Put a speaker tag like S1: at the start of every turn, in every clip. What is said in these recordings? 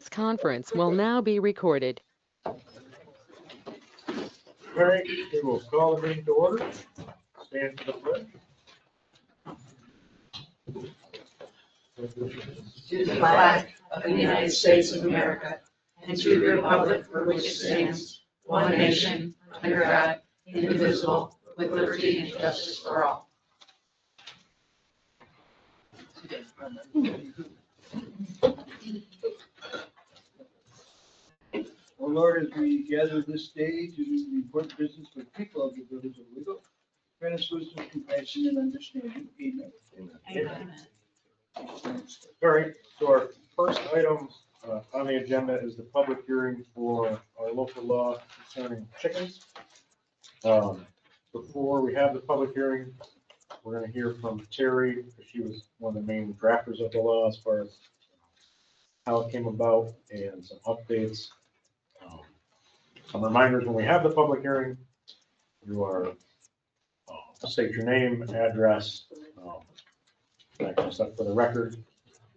S1: This conference will now be recorded.
S2: All right, we will call the meeting to order. Stand for the pledge.
S3: To the flag of the United States of America and to the republic for which it stands, one nation, under God, indivisible, with liberty and justice for all.
S4: O Lord, as we gather this day to do the important business with people of the village of Owego, grant us wisdom, compassion, and understanding. Amen.
S3: Amen.
S2: All right, so our first item on the agenda is the public hearing for our local law concerning chickens. Before we have the public hearing, we're going to hear from Terry, because she was one of the main drafters of the law as far as how it came about and some updates. Some reminders when we have the public hearing, you are state your name, address, that kind of stuff for the record,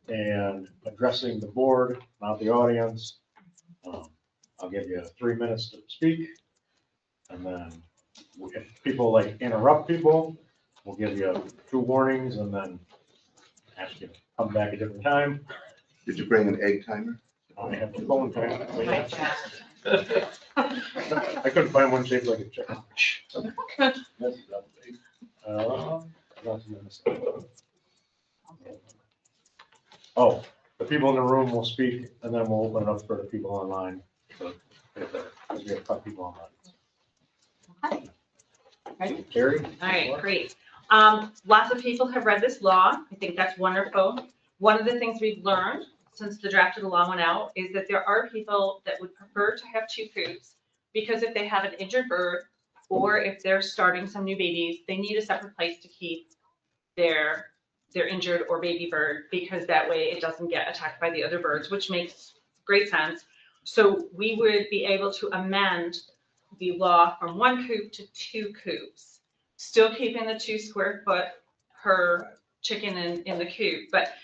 S2: and addressing the board, not the audience. I'll give you 3 minutes to speak, and then if people like interrupt people, we'll give you 2 warnings and then ask you to come back a different time.
S5: Did you bring an egg timer?
S2: I have the phone time. I couldn't find one shaped like a chicken. Oh, the people in the room will speak, and then we'll open it up for the people online. Because we have 5 people online.
S6: Ready?
S2: Terry?
S6: All right, great. Lots of people have read this law. I think that's wonderful. One of the things we've learned since the draft of the law went out is that there are people that would prefer to have 2 coops because if they have an injured bird or if they're starting some new babies, they need a separate place to keep their injured or baby bird, because that way it doesn't get attacked by the other birds, which makes great sense. So we would be able to amend the law from 1 coop to 2 coops, still keeping the 2 square foot per chicken in the coop, but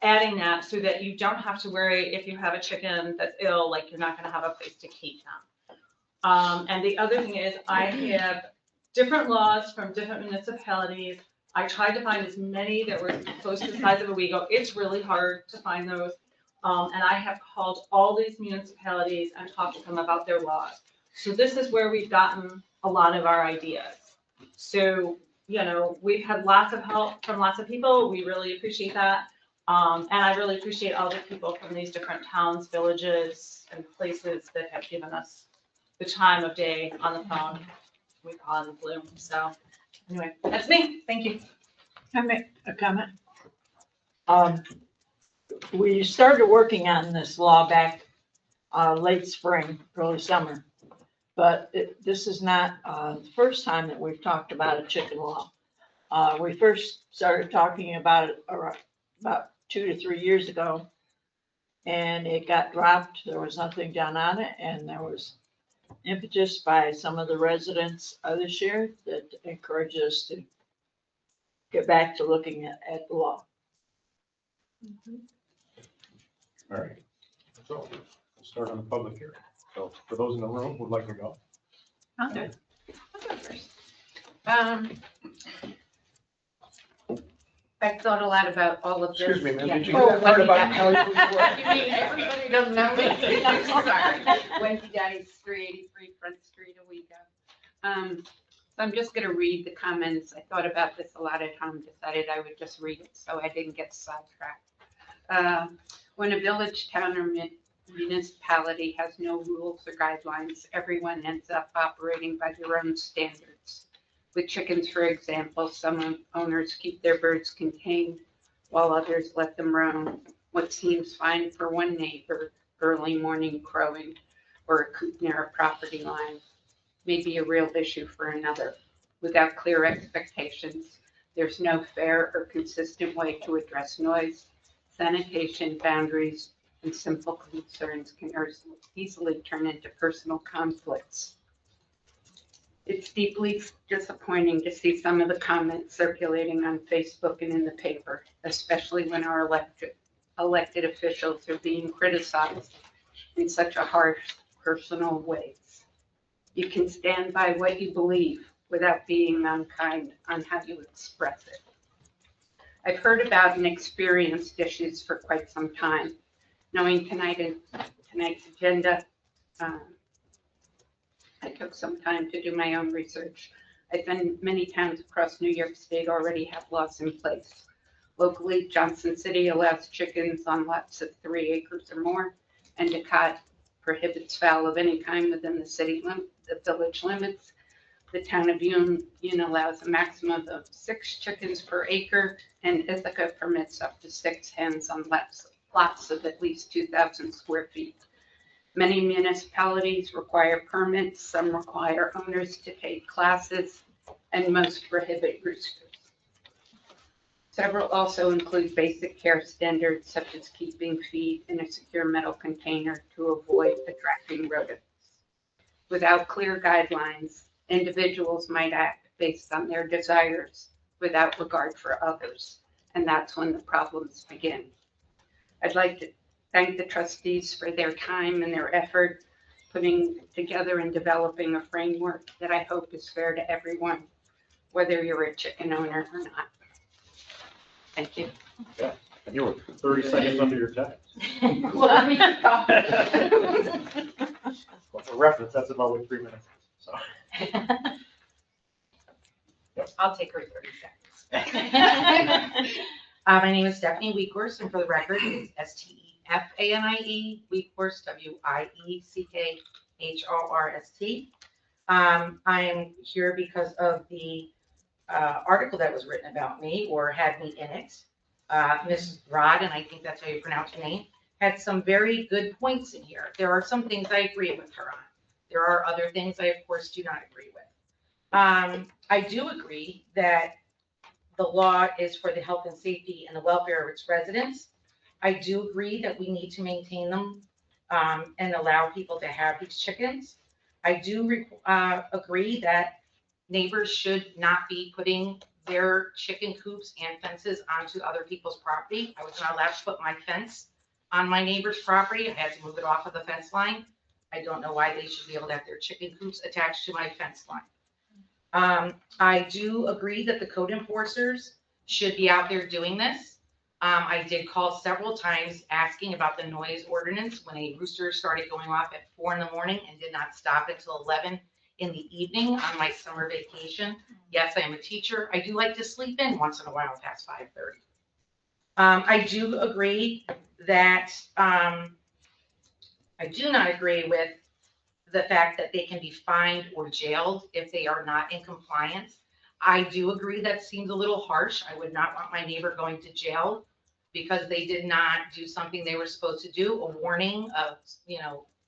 S6: adding that so that you don't have to worry if you have a chicken that's ill, like you're not going to have a place to keep them. And the other thing is I have different laws from different municipalities. I tried to find as many that were close to the size of Owego. It's really hard to find those. And I have called all these municipalities and talked to them about their laws. So this is where we've gotten a lot of our ideas. So, you know, we've had lots of help from lots of people. We really appreciate that. And I really appreciate all the people from these different towns, villages, and places that have given us the time of day on the phone. We call it the Bloom. So anyway, that's me. Thank you.
S3: Can I make a comment? We started working on this law back late spring, early summer. But this is not the first time that we've talked about a chicken law. We first started talking about it about 2 to 3 years ago, and it got dropped. There was nothing done on it, and there was impetus by some of the residents this year that encouraged us to get back to looking at the law.
S2: All right. So we'll start on the public hearing. So for those in the room who would like to go.
S7: Okay. I'll go first. I've thought a lot about all of this.
S2: Excuse me, ma'am,
S7: Yeah.
S2: did you
S3: Oh,
S2: get
S3: what
S2: that?
S3: about how you work?
S7: You mean everybody doesn't know me? I'm sorry. Wendy Daddy's 383 Front Street, Owego. So I'm just going to read the comments. I thought about this a lot at home, decided I would just read it so I didn't get sidetracked. When a village, town, or municipality has no rules or guidelines, everyone ends up operating by their own standards. With chickens, for example, some owners keep their birds contained while others let them roam. What seems fine for one neighbor, early morning crowing or a coop near a property line, may be a real issue for another. Without clear expectations, there's no fair or consistent way to address noise, sanitation, boundaries, and simple concerns can easily turn into personal conflicts. It's deeply disappointing to see some of the comments circulating on Facebook and in the paper, especially when our elected elected officials are being criticized in such a harsh, personal ways. You can stand by what you believe without being unkind on how you express it. I've heard about and experienced issues for quite some time. Knowing tonight's agenda, I took some time to do my own research. I found many towns across New York State already have laws in place. Locally, Johnson City allows chickens on lots of 3 acres or more, and Endicott prohibits fowl of any kind within the village limits. The town of Union allows a maximum of 6 chickens per acre, and Ithaca permits up to 6 hens on lots of at least 2,000 square feet. Many municipalities require permits, some require owners to take classes, and most prohibit roosters. Several also include basic care standards such as keeping feed in a secure metal container to avoid attracting rodents. Without clear guidelines, individuals might act based on their desires without regard for others, and that's when the problems begin. I'd like to thank the trustees for their time and their effort putting together and developing a framework that I hope is fair to everyone, whether you're a chicken owner or not. Thank you.
S2: And you were 30 seconds under your time.
S3: Let me talk.
S2: Well, for reference, that's about what 3 minutes is, so.
S8: I'll take her 30 seconds. My name is Stephanie Weekhorst, and for the record, it's Stefanie Weekhorst, WieckHorst. I'm here because of the article that was written about me or had me in it. Mrs. Rod, and I think that's how you pronounce her name, had some very good points in here. There are some things I agree with her on. There are other things I, of course, do not agree with. I do agree that the law is for the health and safety and the welfare of its residents. I do agree that we need to maintain them and allow people to have these chickens. I do agree that neighbors should not be putting their chicken coops and fences onto other people's property. I was not allowed to put my fence on my neighbor's property. I had to move it off of the fence line. I don't know why they should be able to have their chicken coops attached to my fence line. I do agree that the code enforcers should be out there doing this. I did call several times asking about the noise ordinance when a rooster started going off at 4 a.m. and did not stop until 11 in the evening on my summer vacation. Yes, I am a teacher. I do like to sleep in once in a while past 5:30. I do agree that I do not agree with the fact that they can be fined or jailed if they are not in compliance. I do agree that seems a little harsh. I would not want my neighbor going to jail because they did not do something they were supposed to do, a warning of,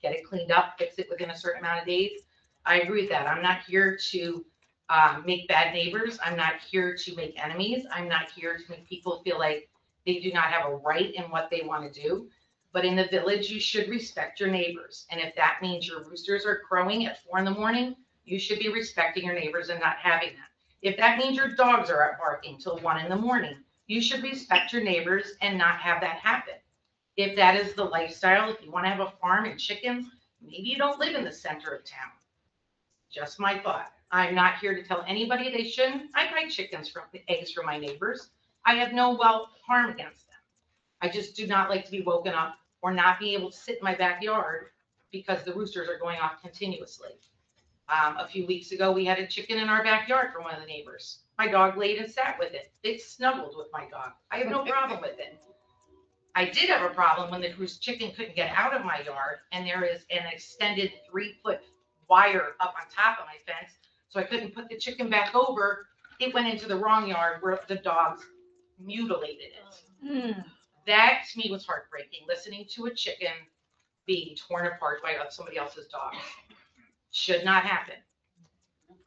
S8: get it cleaned up, fix it within a certain amount of days. I agree with that. I'm not here to make bad neighbors. I'm not here to make enemies. I'm not here to make people feel like they do not have a right in what they want to do. But in the village, you should respect your neighbors. And if that means your roosters are crowing at 4 a.m, you should be respecting your neighbors and not having that. If that means your dogs are out barking till 1 a.m, you should respect your neighbors and not have that happen. If that is the lifestyle, if you want to have a farm and chickens, maybe you don't live in the center of town. Just my thought. I'm not here to tell anybody they shouldn't. I buy eggs from my neighbors. I have no harm against them. I just do not like to be woken up or not be able to sit in my backyard because the roosters are going off continuously. A few weeks ago, we had a chicken in our backyard from one of the neighbors. My dog laid and sat with it. It snuggled with my dog. I have no problem with it. I did have a problem when the chicken couldn't get out of my yard, and there is an extended 3-foot wire up on top of my fence, so I couldn't put the chicken back over. It went into the wrong yard where the dogs mutilated it. That to me was heartbreaking, listening to a chicken being torn apart by somebody else's dog. Should not happen.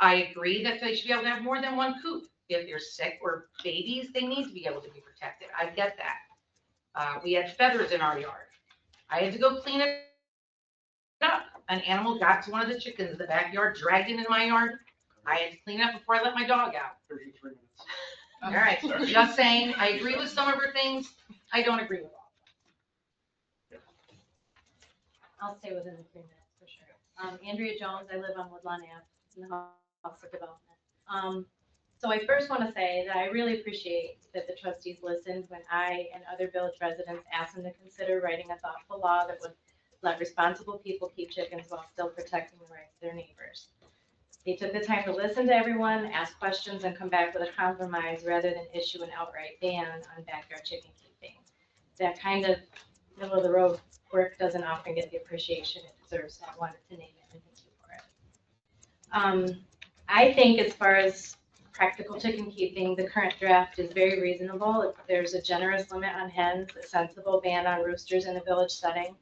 S8: I agree that they should be able to have more than one coop. If they're sick or babies, they need to be able to be protected. I get that. We had feathers in our yard. I had to go clean it up. An animal got to one of the chickens in the backyard, dragged it into my yard. I had to clean up before I let my dog out.
S2: 33 minutes.
S8: All right, just saying, I agree with some of her things. I don't agree with all.
S9: I'll stay within the 3 minutes for sure. Andrea Jones, I live on Woodlawn Ave in the House of Development. So I first want to say that I really appreciate that the trustees listened when I and other village residents asked them to consider writing a thoughtful law that would let responsible people keep chickens while still protecting the rights of their neighbors. They took the time to listen to everyone, ask questions, and come back with a compromise rather than issue an outright ban on backyard chicken keeping. That kind of middle of the road work doesn't often get the appreciation it deserves, so I wanted to name it and thank you for it. I think as far as practical chicken keeping, the current draft is very reasonable. There's a generous limit on hens, a sensible ban on roosters in a village setting,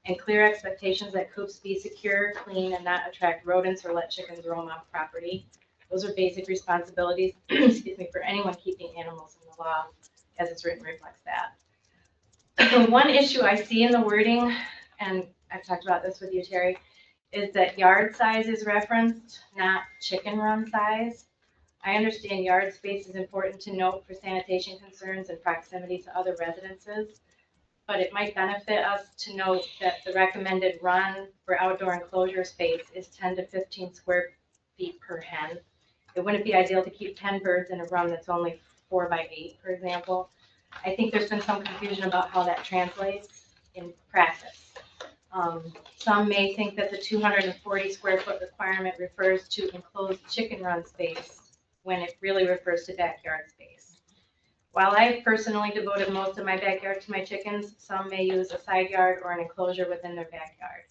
S9: and clear expectations that coops be secure, clean, and not attract rodents or let chickens roam off property. Those are basic responsibilities, excuse me, for anyone keeping animals in the law, as it's written reflects that. The one issue I see in the wording, and I've talked about this with you, Terry, is that yard size is referenced, not chicken run size. I understand yard space is important to note for sanitation concerns and proximity to other residences, but it might benefit us to note that the recommended run for outdoor enclosure space is 10 to 15 square feet per hen. It wouldn't be ideal to keep 10 birds in a run that's only 4 by 8, for example. I think there's been some confusion about how that translates in practice. Some may think that the 240 square foot requirement refers to enclosed chicken run space when it really refers to backyard space. While I have personally devoted most of my backyard to my chickens, some may use a side yard or an enclosure within their backyard.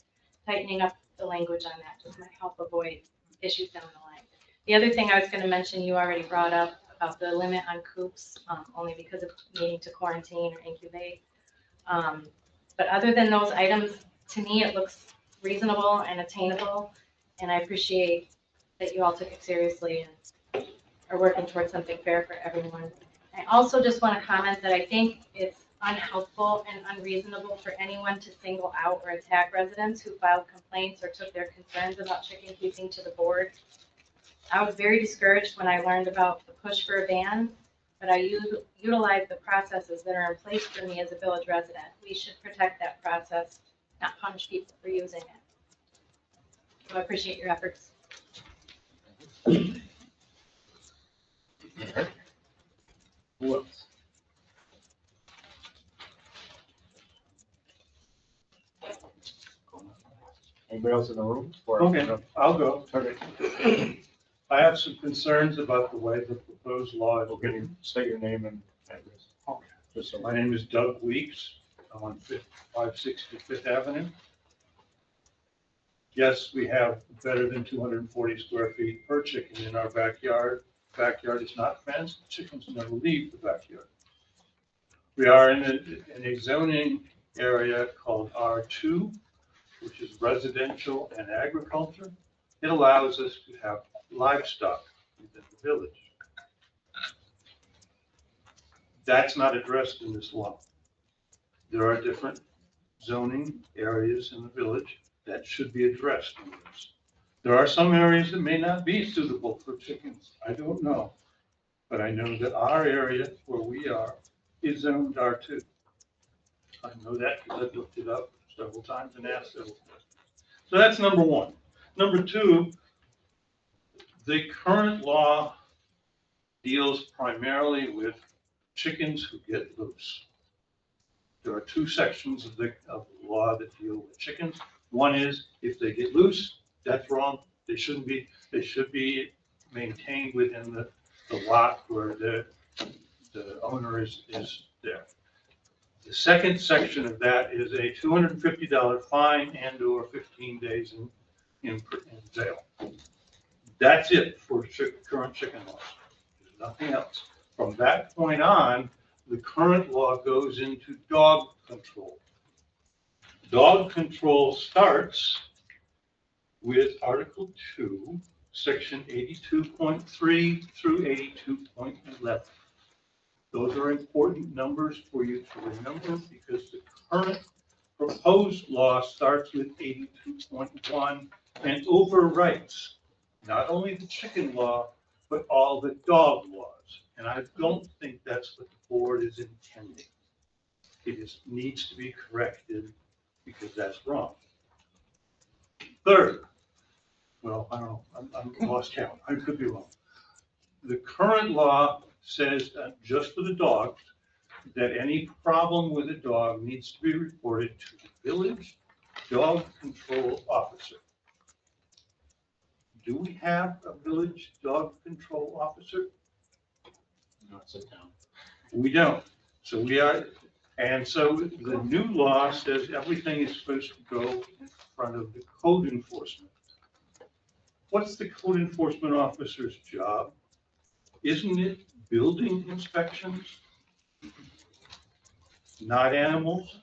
S9: Tightening up the language on that just might help avoid issues down the line. The other thing I was going to mention, you already brought up about the limit on coops, only because of needing to quarantine or incubate. But other than those items, to me, it looks reasonable and attainable, and I appreciate that you all took it seriously and are working towards something fair for everyone. I also just want to comment that I think it's unhelpful and unreasonable for anyone to single out or attack residents who filed complaints or took their concerns about chicken keeping to the board. I was very discouraged when I learned about the push for a ban, but I utilize the processes that are in place for me as a village resident. We should protect that process, not punish people for using it. So I appreciate your efforts.
S2: Who else? Anybody else in the room?
S4: Okay, I'll go.
S2: Okay.
S4: I have some concerns about the way the proposed law is
S2: Well, can
S4: written.
S2: you state your name and address?
S4: Okay.
S2: Just so.
S4: My name is Doug Weeks. I'm on 565th Avenue. Yes, we have better than 240 square feet per chicken in our backyard. Backyard is not fenced. Chickens never leave the backyard. We are in a zoning area called R2, which is residential and agriculture. It allows us to have livestock within the village. That's not addressed in this law. There are different zoning areas in the village that should be addressed in this. There are some areas that may not be suitable for chickens. I don't know. But I know that our area where we are is zoned R2. I know that because I've looked it up several times and asked several questions. So that's number one. Number two, the current law deals primarily with chickens who get loose. There are two sections of the law that deal with chickens. One is if they get loose, that's wrong. They shouldn't be. They should be maintained within the lot where the owner is there. The second section of that is a $250 fine and/or 15 days in jail. That's it for current chicken laws. There's nothing else. From that point on, the current law goes into dog control. Dog control starts with Article 2, Section 82.3 through 82.11. Those are important numbers for you to remember because the current proposed law starts with 82.1 and overwrites not only the chicken law, but all the dog laws. And I don't think that's what the board is intending. It needs to be corrected because that's wrong. Third, well, I don't know, I'm lost count, I could be wrong. The current law says that just for the dogs, that any problem with a dog needs to be reported to the village dog control officer. Do we have a village dog control officer?
S2: Not sit down.
S4: We don't. So we are, and so the new law says everything is supposed to go in front of the code enforcement. What's the code enforcement officer's job? Isn't it building inspections? Not animals?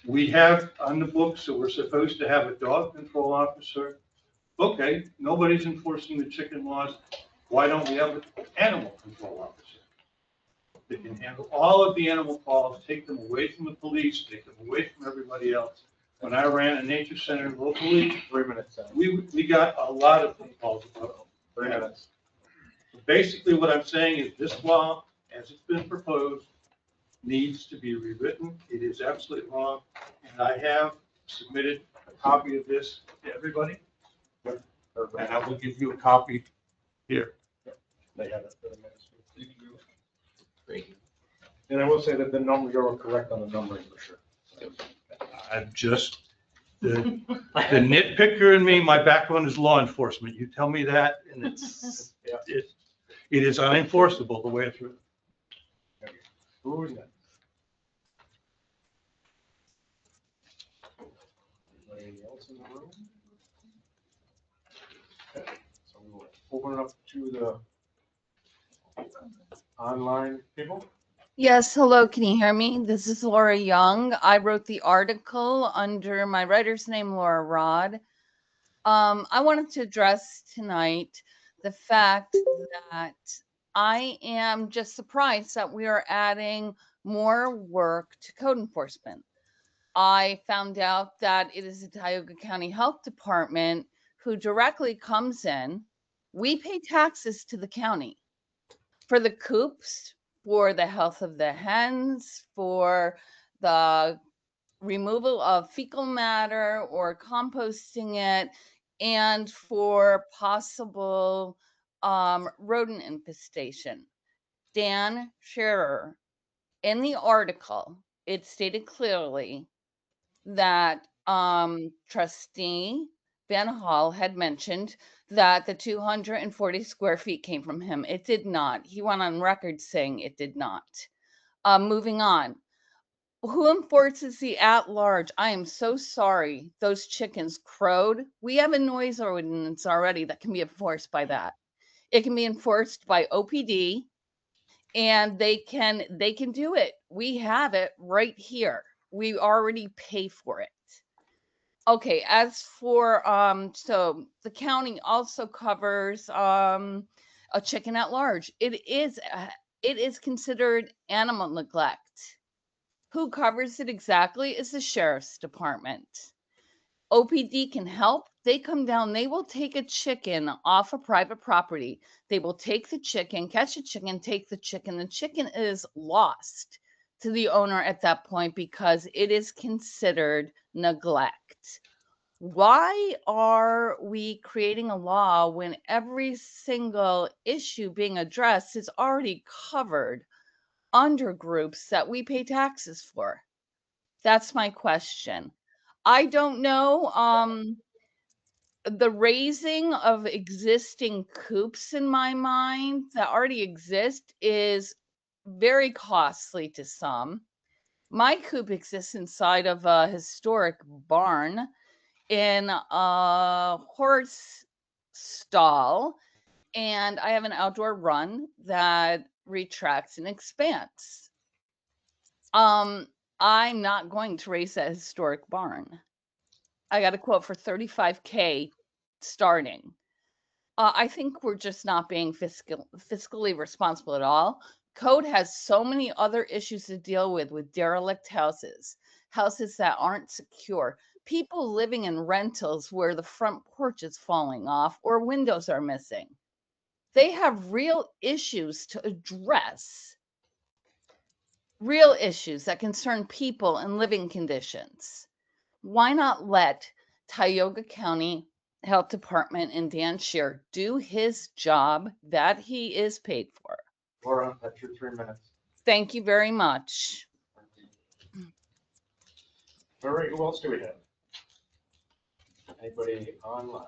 S4: We have on the books that we're supposed to have a dog control officer. Okay, nobody's enforcing the chicken laws. Why don't we have an animal control officer? They can handle all of the animal calls, take them away from the police, take them away from everybody else. When I ran a nature center locally,
S2: 3 minutes.
S4: we got a lot of phone calls about
S2: 3 minutes.
S4: basically what I'm saying is this law, as it's been proposed, needs to be rewritten. It is absolutely wrong. And I have submitted a copy of this to everybody. And I will give you a copy here.
S2: They have it for the minutes. Thank you. And I will say that the number, you're correct on the numbering for sure.
S4: I've just, the nitpicker in me, my background is law enforcement. You tell me that and
S2: Yeah.
S4: it is unenforceable the way it's written.
S2: Who is next? Anybody else in the room? Okay, so we will open it up to the online people.
S10: Yes, hello, can you hear me? This is Laura Young. I wrote the article under my writer's name, Laura Rod. I wanted to address tonight the fact that I am just surprised that we are adding more work to code enforcement. I found out that it is the Tioga County Health Department who directly comes in. We pay taxes to the county for the coops, for the health of the hens, for the removal of fecal matter or composting it, and for possible rodent infestation. Dan Scherer, in the article, it stated clearly that trustee Van Hall had mentioned that the 240 square feet came from him. It did not. He went on record saying it did not. Moving on. Who enforces the at large? I am so sorry. Those chickens crowed. We have a noise ordinance already that can be enforced by that. It can be enforced by OPD, and they can do it. We have it right here. We already pay for it. Okay, as for so the county also covers a chicken at large. It is considered animal neglect. Who covers it exactly is the sheriff's department. OPD can help. They come down, they will take a chicken off a private property. They will take the chicken, catch a chicken, take the chicken. The chicken is lost to the owner at that point because it is considered neglect. Why are we creating a law when every single issue being addressed is already covered under groups that we pay taxes for? That's my question. I don't know. The raising of existing coops in my mind that already exist is very costly to some. My coop exists inside of a historic barn in a horse stall, and I have an outdoor run that retracts and expands. I'm not going to raise that historic barn. I got a quote for $35K starting. I think we're just not being fiscally responsible at all. Code has so many other issues to deal with derelict houses, houses that aren't secure, people living in rentals where the front porch is falling off or windows are missing. They have real issues to address, real issues that concern people and living conditions. Why not let Tioga County Health Department and Dan Shear do his job that he is paid for.
S2: Laura, that's your 3 minutes.
S10: Thank you very much.
S2: All right, who else do we have? Anybody online?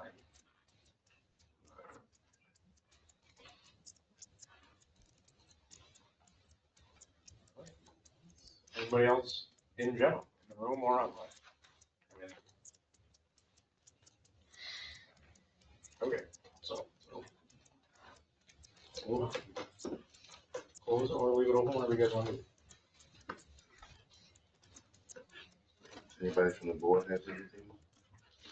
S2: Anybody else in general, in the room or online? Okay, so. We'll close it or leave it open, whatever you guys want to do.
S5: Anybody from the board has anything?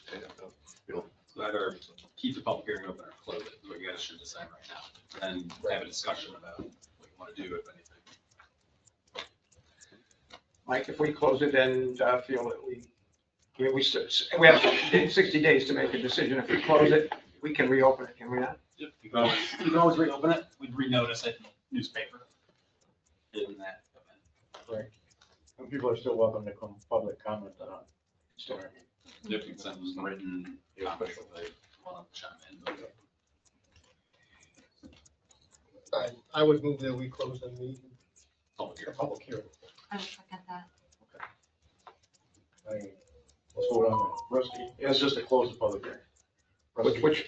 S5: Okay, no, you don't.
S11: Either keep the public hearing open or close it, is what you guys should decide right now. And have a discussion about what you want to do, if anything.
S12: Mike, if we close it and feel that I mean, we have 60 days to make a decision. If we close it, we can reopen it, can we not?
S11: Yep, you can always reopen it, we'd renotice it, newspaper. In that event.
S2: Right. And people are still welcome to come public comment on it. Still.
S11: If you send them written comments if they want to chime in.
S13: I would move that we close the meeting,
S11: Public
S13: the
S11: hearing.
S13: public hearing.
S8: I will second that.
S2: Let's vote on that. Rusty, it's just to close the public hearing. Rusty?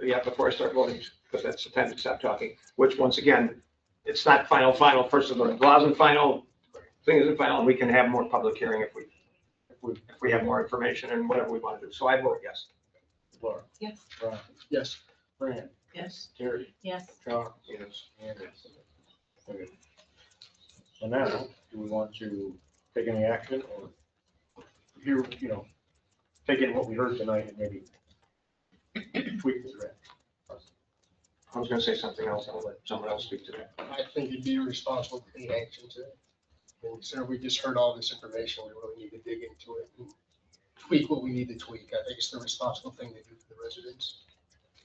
S12: Yeah, before I start voting, because that's the time to stop talking, which once again, it's not final, first of all, the law isn't final, thing isn't final, and we can have more public hearing if we have more information and whatever we want to do. So I vote yes.
S2: Laura?
S8: Yes.
S2: Ron?
S13: Yes.
S2: Fran?
S3: Yes.
S2: Terry?
S8: Yes.
S2: John? Yes. And yes. Okay. So now, do we want to take any action or hear, take in what we heard tonight and maybe tweak the draft?
S12: I was gonna say something else, I'll let someone else speak to that.
S13: I think it'd be irresponsible to take action to, and so we just heard all this information, we really need to dig into it and tweak what we need to tweak. I think it's the responsible thing to do for the residents.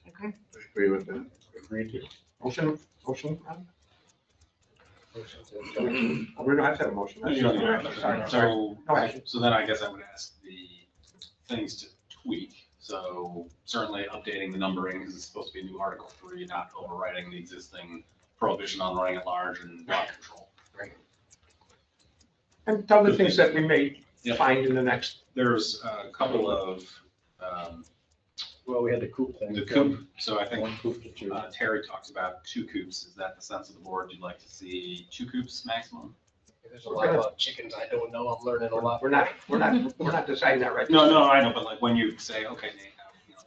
S12: Okay.
S5: Agree with that.
S2: Agreed to.
S12: Motion?
S2: Motion
S12: We don't have to have a motion.
S11: You don't need to.
S12: Sorry.
S11: So,
S12: No action.
S11: so then I guess I would ask the things to tweak. So certainly updating the numbering, because it's supposed to be a new Article 3, not overriding the existing prohibition on running at large and block control.
S12: And tell the things that we may
S11: Yep.
S12: find in the next.
S11: There's a couple of,
S2: Well, we had the coop thing.
S11: the coop, so I think
S2: One coop to two.
S11: Terry talks about 2 coops. Is that the sense of the board? You'd like to see 2 coops maximum?
S13: There's a lot about chickens I don't know, I'm learning a lot.
S12: We're not deciding that right
S11: No,
S12: this
S11: no, I know, but like when you say, okay, Nate,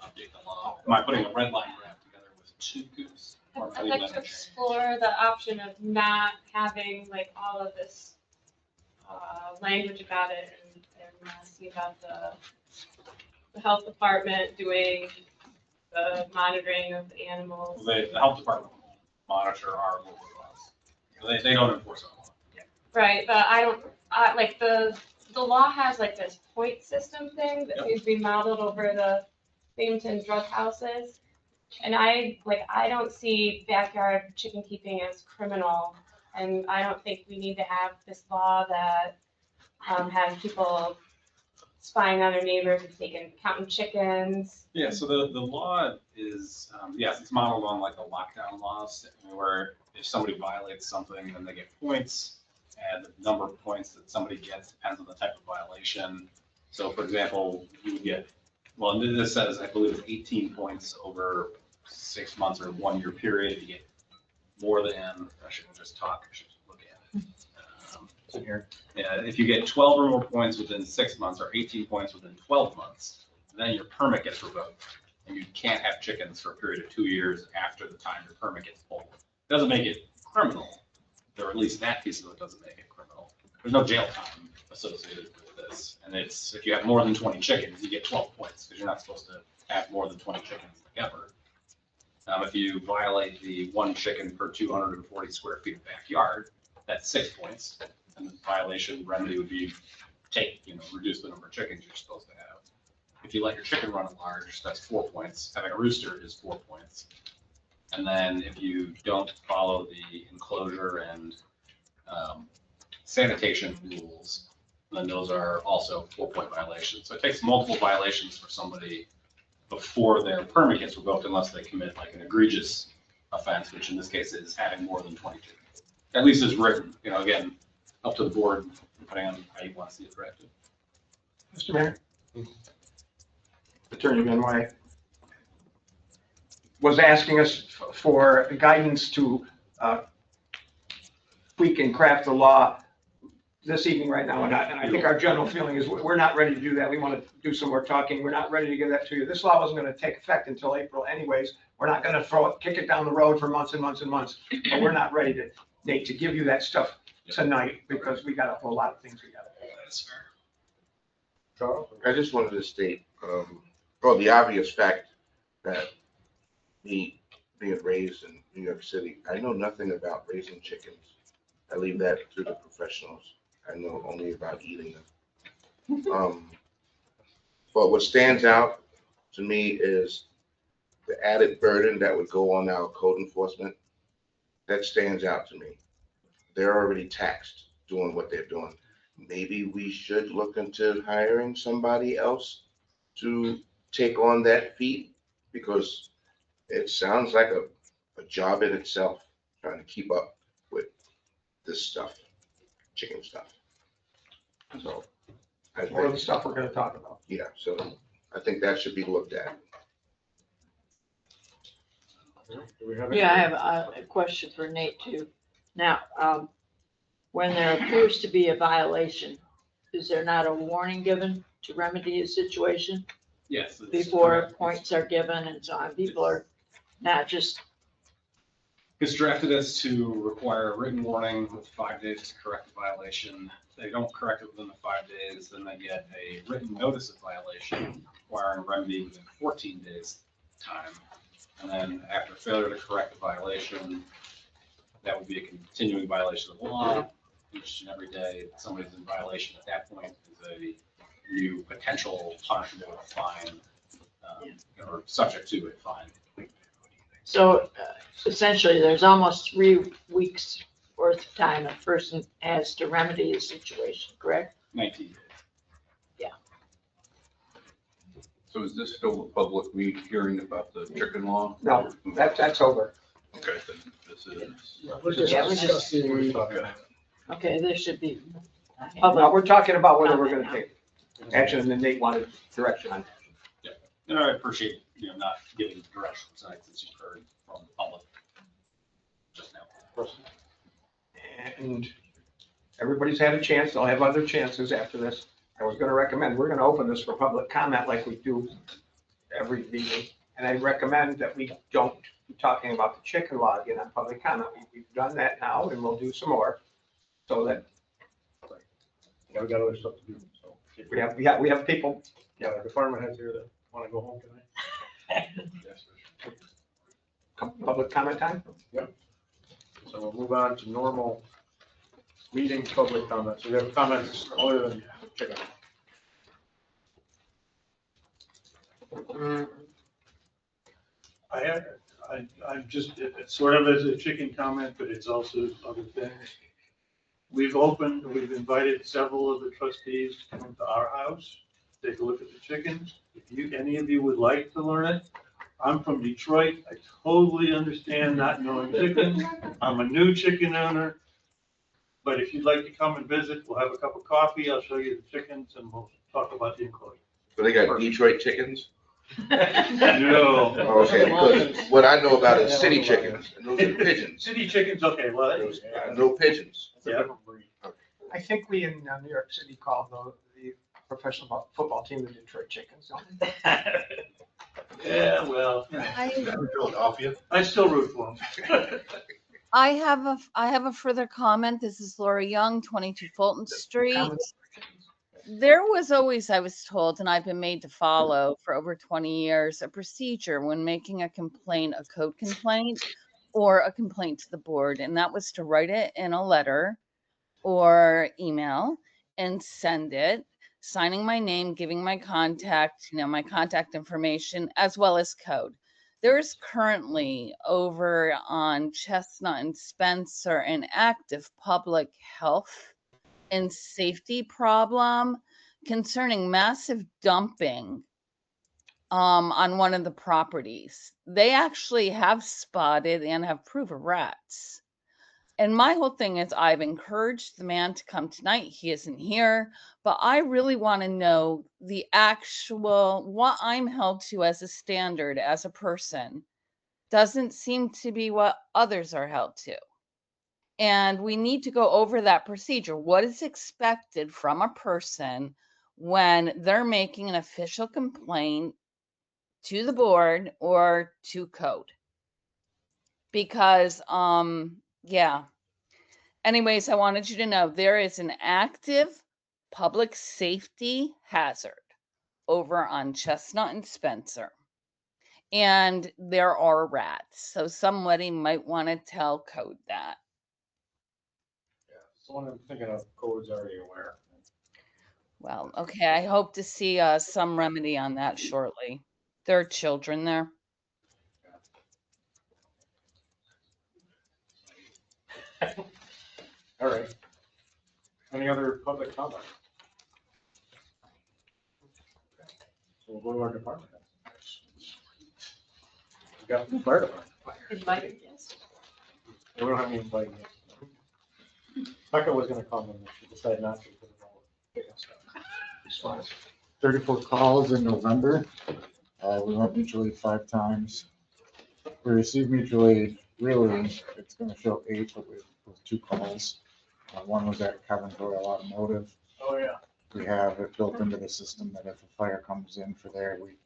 S11: update the law, am I putting a red line graph together with 2 coops? Or am I
S9: I'd
S11: leaving
S9: like to
S11: that unchanged?
S9: explore the option of not having like all of this language about it and see about the health department doing the monitoring of the animals.
S11: The health department will monitor our local laws. They don't enforce our law.
S9: Right, but like the law has like this point system thing that seems to be modeled over the Binghamton drug houses. And I don't see backyard chicken keeping as criminal. And I don't think we need to have this law that has people spying on their neighbors and counting chickens.
S11: Yeah, so the law is, yes, it's modeled on like the lockdown laws, where if somebody violates something, then they get points. And the number of points that somebody gets depends on the type of violation. So for example, you would get, well, this says, I believe it's 18 points over 6 months or 1 year period. If you get more than, I shouldn't just talk, I should look at it.
S2: Here.
S11: Yeah, if you get 12 or more points within 6 months or 18 points within 12 months, then your permit gets revoked. And you can't have chickens for a period of 2 years after the time your permit gets pulled. Doesn't make it criminal, or at least that piece of it doesn't make it criminal. There's no jail time associated with this. And it's, if you have more than 20 chickens, you get 12 points, because you're not supposed to have more than 20 chickens ever. If you violate the 1 chicken per 240 square feet of backyard, that's 6 points. And the violation remedy would be reduce the number of chickens you're supposed to have. If you let your chicken run at large, that's 4 points. Having a rooster is 4 points. And then if you don't follow the enclosure and sanitation rules, And those are also 4-point violations. So it takes multiple violations for somebody before their permit gets revoked unless they commit like an egregious offense, which in this case is having more than 22. At least it's written, again, up to the board, depending on how you want to see it corrected.
S12: Mr. Mayor? Attorney Van Wyk was asking us for guidance to tweak and craft the law this evening right now, and I think our general feeling is we're not ready to do that. We want to do some more talking. We're not ready to give that to you. This law wasn't going to take effect until April anyways. We're not going to kick it down the road for months and months and months, but we're not ready to, Nate, to give you that stuff tonight because we got a whole lot of things we got to do.
S11: That's fair.
S2: Charles?
S5: I just wanted to state, the obvious fact that me being raised in New York City, I know nothing about raising chickens. I leave that to the professionals. I know only about eating them. But what stands out to me is the added burden that would go on our code enforcement. That stands out to me. They're already taxed doing what they're doing. Maybe we should look into hiring somebody else to take on that feat, because it sounds like a job in itself, trying to keep up with this stuff, chicken stuff. So I
S12: More of the
S5: think,
S12: stuff we're going to talk about.
S5: yeah, so I think that should be looked at.
S2: Do we have any?
S3: Yeah, I have a question for Nate too. Now, when there appears to be a violation, is there not a warning given to remedy a situation
S11: Yes. it's
S3: before
S11: correct.
S3: points are given and so on? People are not just,
S11: It's drafted as to require a written warning with 5 days to correct the violation. If they don't correct it within the 5 days, then they get a written notice of violation requiring remedy within 14 days time. And then after failure to correct the violation, that would be a continuing violation of the law. Each and every day that somebody's in violation at that point is a new potential punishment or fine, or subject to a fine.
S3: so essentially there's almost 3 weeks worth of time a person has to remedy a situation, correct?
S11: 19 days.
S14: So is this still a public hearing about the chicken law?
S12: No, that's over.
S14: Okay, then this is.
S13: We're just
S3: Yeah, we're just-
S13: discussing.
S3: Okay, there should be
S12: Well,
S3: public.
S12: we're talking about whether we're going to take action, and then Nate wanted direction on that.
S11: And I appreciate, not giving direction tonight since you've heard from the public just now.
S12: And everybody's had a chance. They'll have other chances after this. I was going to recommend, we're going to open this for public comment like we do every meeting. And I recommend that we don't be talking about the chicken law again on public comment. We've done that now and we'll do some more. So that
S2: Yeah, we got other stuff to do, so.
S12: we have people.
S2: Yeah, the department heads here that want to go home tonight.
S12: Public comment time?
S2: So we'll move on to normal meeting public comments. We have comments other than chicken.
S4: I'm just, it's sort of as a chicken comment, but it's also other things. We've invited several of the trustees to come to our house, take a look at the chickens. If any of you would like to learn it, I'm from Detroit. I totally understand not knowing chickens. I'm a new chicken owner. But if you'd like to come and visit, we'll have a cup of coffee. I'll show you the chickens and we'll talk about the enclosure.
S5: So they got Detroit chickens?
S4: No.
S5: Okay, because what I know about is city chickens, and those are pigeons.
S4: City chickens, okay, well,
S5: Those- No pigeons.
S2: It's a different breed.
S12: I think we in New York City called the professional football team the Detroit Chickens, don't we?
S4: yeah, well,
S14: Philadelphia.
S4: I still root for them.
S10: I have a further comment. This is Laura Young, 22 Fulton Street. There was always, I was told, and I've been made to follow for over 20 years, a procedure when making a complaint, a code complaint, or a complaint to the board, and that was to write it in a letter or email and send it, signing my name, giving my contact, my contact information, as well as code. There's currently over on Chestnut and Spencer an active public health and safety problem concerning massive dumping on one of the properties. They actually have spotted and have proof of rats. And my whole thing is I've encouraged the man to come tonight. He isn't here, but I really want to know the actual, what I'm held to as a standard as a person doesn't seem to be what others are held to. And we need to go over that procedure. What is expected from a person when they're making an official complaint to the board or to code? Because, yeah. Anyways, I wanted you to know there is an active public safety hazard over on Chestnut and Spencer. And there are rats. So somebody might want to tell code that.
S2: Yeah, someone I'm thinking of code's already aware.
S10: Well, okay, I hope to see some remedy on that shortly. There are children there.
S2: All right. Any other public comment? So we'll go to our department. We got the fire department.
S3: Invited guests.
S2: We don't have any invited yet. Becca was gonna come and she decided not to.
S15: 34 calls in November. We went mutual aid 5 times. We received mutual aid, really, it's going to show 8, but with 2 calls. One was at Kevin Doyle Automotive.
S2: Oh, yeah.
S15: We have it built into the system that if a fire comes in for there, we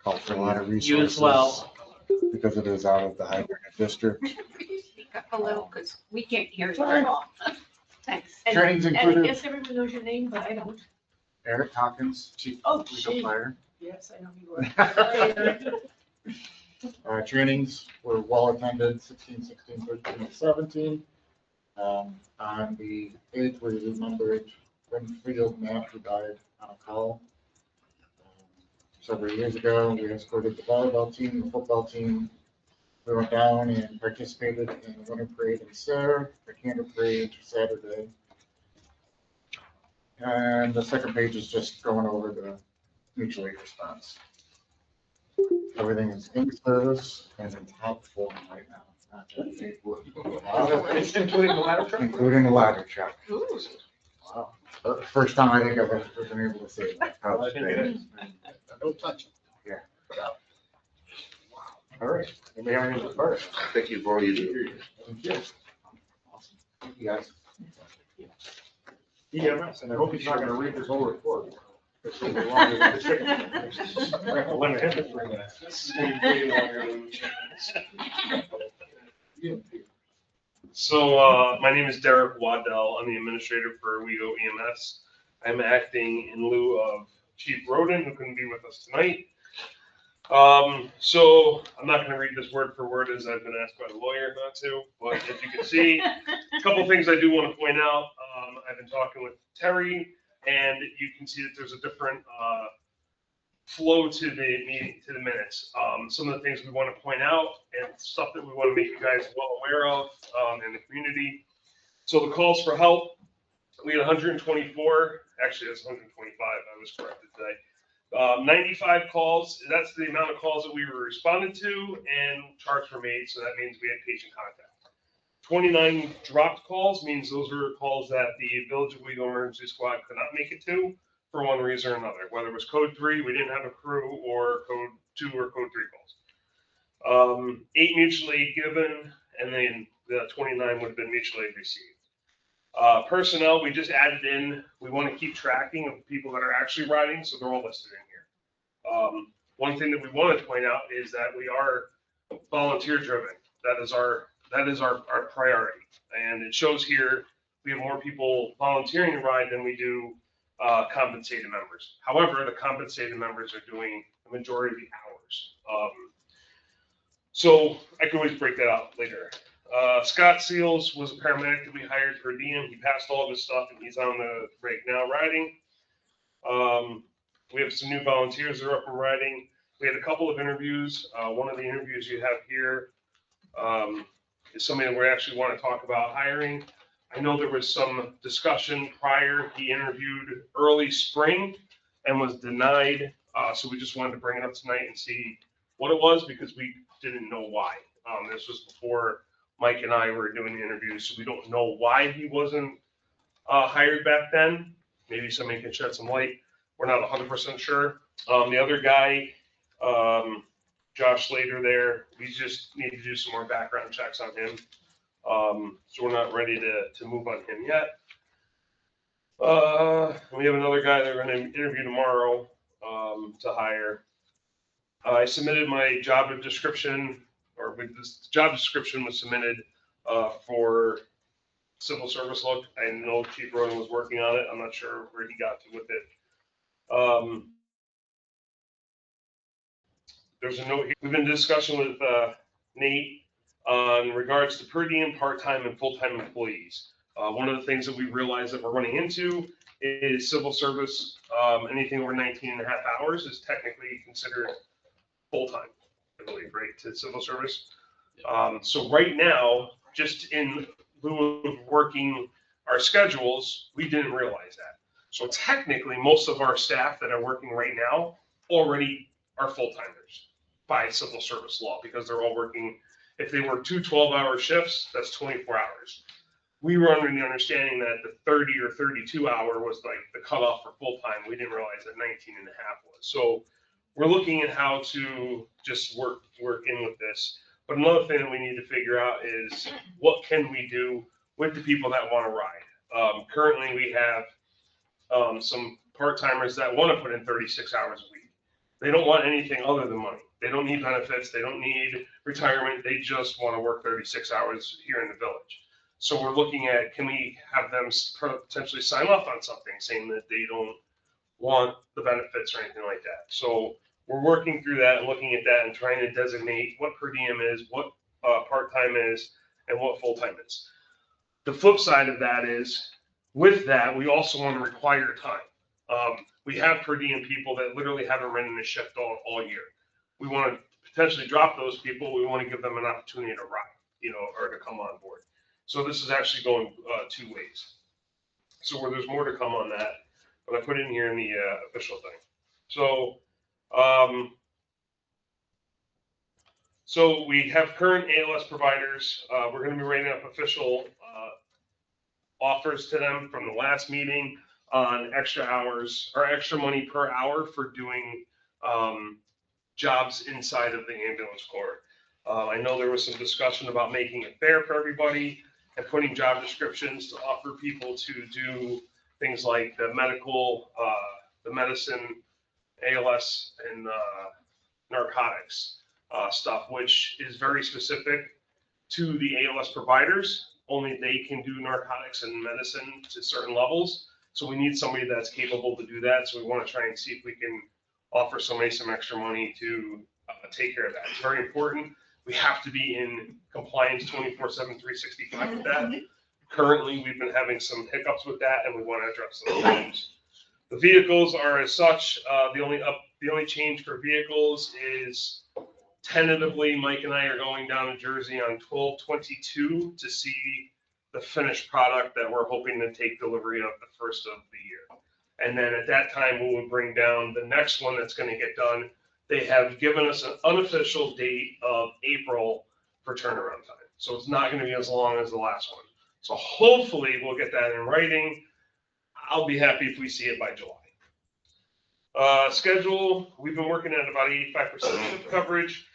S15: call for a lot of resources. Because it is out of the hydrant district.
S7: Speak up a little, because we can't hear you at all. Thanks.
S15: Trainings
S3: And I
S15: included
S3: guess everyone knows your name, but I don't.
S15: Eric Hawkins, Chief
S3: Oh,
S15: Legal
S3: gee.
S15: Fire.
S3: Yes, I know you were.
S15: Trainings were well attended, 16, 16, 13, and 17. On the 8th, we remembered Winfield Matt, who died on a call. Several years ago, we escorted the volleyball team, the football team. We went down and participated in the winter parade in Sarah, the canter parade Saturday. And the second page is just going over the mutual aid response. Everything is in service and in top form right now.
S12: Including the ladder truck?
S15: Including the ladder truck.
S2: Wow.
S15: First time I think I've ever been able to say that.
S2: Well, I think it is. Don't touch it.
S15: Yeah.
S2: All right. Anybody have anything first?
S5: Thank you for all you do.
S2: Thank you.
S15: Awesome. Thank you, guys.
S2: EMS, and I hope he's not gonna read this whole report. It's gonna be longer than the chicken. I have to limit him to 3 minutes.
S16: This is going to be longer than So, my name is Derek Waddell. I'm the administrator for Owego EMS. I'm acting in lieu of Chief Roden, who couldn't be with us tonight. So I'm not going to read this word for word as I've been asked by the lawyer not to, but as you can see, a couple things I do want to point out. I've been talking with Terry, and you can see that there's a different flow to the meeting, to the minutes. Some of the things we want to point out and stuff that we want to make you guys well aware of in the community. So the calls for help, we had 124, actually that's 125, I was corrected today. 95 calls, that's the amount of calls that we were responded to and charts were made, so that means we had patient contact. 29 dropped calls means those were calls that the Village of Owego Emergency Squad could not make it to for one reason or another, whether it was code 3, we didn't have a crew, or code 2 or code 3 calls. 8 mutually given, and then the 29 would have been mutually received. Personnel, we just added in, we want to keep tracking of people that are actually riding, so they're all listed in here. One thing that we want to point out is that we are volunteer driven. That is our priority. And it shows here, we have more people volunteering to ride than we do compensated members. However, the compensated members are doing the majority of the hours. So I can always break that out later. Scott Seals was a paramedic that we hired per diem. He passed all of his stuff and he's on the break now riding. We have some new volunteers that are up and riding. We had a couple of interviews. One of the interviews you have here is somebody that we actually want to talk about hiring. I know there was some discussion prior. He interviewed early spring and was denied. So we just wanted to bring it up tonight and see what it was because we didn't know why. This was before Mike and I were doing the interviews, so we don't know why he wasn't hired back then. Maybe somebody can shed some light. We're not 100% sure. The other guy, Josh Slater there, we just need to do some more background checks on him. So we're not ready to move on him yet. We have another guy that we're going to interview tomorrow to hire. I submitted my job description, or this job description was submitted for civil service look. I know Chief Roden was working on it. I'm not sure where he got to with it. There's a note here. We've been in discussion with Nate on regards to per diem, part-time, and full-time employees. One of the things that we realized that we're running into is civil service, anything over 19 and a half hours is technically considered full-time, I believe, right, to civil service. So right now, just in lieu of working our schedules, we didn't realize that. So technically, most of our staff that are working right now already are full-timers by civil service law because they're all working. If they work 2 12-hour shifts, that's 24 hours. We were under the understanding that the 30 or 32 hour was like the cutoff for full-time. We didn't realize that 19 and a half was. So we're looking at how to just work in with this. But another thing that we need to figure out is what can we do with the people that want to ride. Currently, we have some part-timers that want to put in 36 hours a week. They don't want anything other than money. They don't need benefits. They don't need retirement. They just want to work 36 hours here in the village. So we're looking at, can we have them potentially sign off on something saying that they don't want the benefits or anything like that. So we're working through that and looking at that and trying to designate what per diem is, what part-time is, and what full-time is. The flip side of that is, with that, we also want to require time. We have per diem people that literally haven't ridden a shift all year. We want to potentially drop those people. We want to give them an opportunity to ride, or to come on board. So this is actually going 2 ways. So there's more to come on that, but I put it in here in the official thing. So we have current ALS providers. We're going to be writing up official offers to them from the last meeting on extra hours or extra money per hour for doing jobs inside of the ambulance corps. I know there was some discussion about making it fair for everybody and putting job descriptions to offer people to do things like the medical, the medicine, ALS, and narcotics stuff, which is very specific to the ALS providers. Only they can do narcotics and medicine to certain levels. So we need somebody that's capable to do that. So we want to try and see if we can offer somebody some extra money to take care of that. It's very important. We have to be in compliance 24/7, 365 with that. Currently, we've been having some hiccups with that, and we want to address those problems. The vehicles are as such. The only change for vehicles is tentatively Mike and I are going down to Jersey on 12/22 to see the finished product that we're hoping to take delivery of the first of the year. And then at that time, we will bring down the next one that's going to get done. They have given us an unofficial date of April for turnaround time. So it's not going to be as long as the last one. So hopefully we'll get that in writing. I'll be happy if we see it by July. Schedule, we've been working at about 85% shift coverage.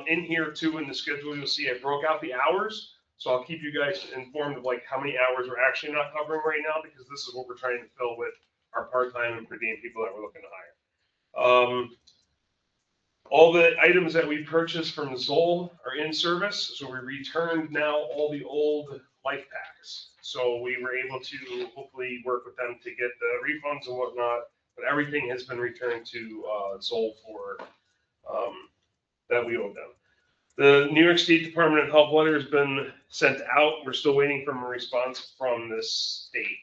S16: In here too, in the schedule, you'll see I broke out the hours. So I'll keep you guys informed of like how many hours we're actually not covering right now, because this is what we're trying to fill with our part-time and per diem people that we're looking to hire. All the items that we purchased from Zoll are in service. So we returned now all the old life packs. So we were able to hopefully work with them to get the refunds and whatnot, but everything has been returned to Zoll for that we owe them. The New York State Department of Health letter has been sent out. We're still waiting for a response from the state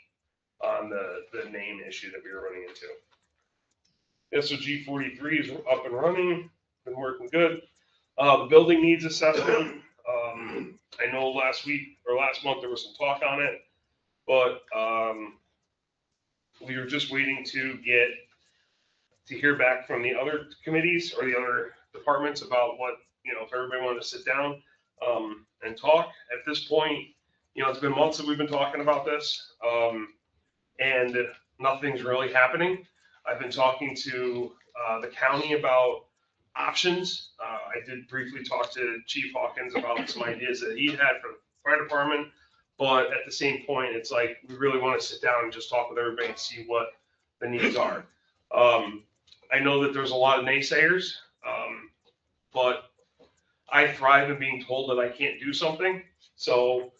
S16: on the name issue that we were running into. SOG 43 is up and running, been working good. The building needs assessment. I know last week or last month there was some talk on it. but, we were just waiting to hear back from the other committees or the other departments about what, if everybody wanted to sit down, and talk. At this point, it's been months that we've been talking about this, and nothing's really happening. I've been talking to, the county about options. I did briefly talk to Chief Hawkins about some ideas that he had for the fire department, but at the same point, it's like, we really want to sit down and just talk with everybody and see what the needs are. I know that there's a lot of naysayers, but I thrive in being told that I can't do something. So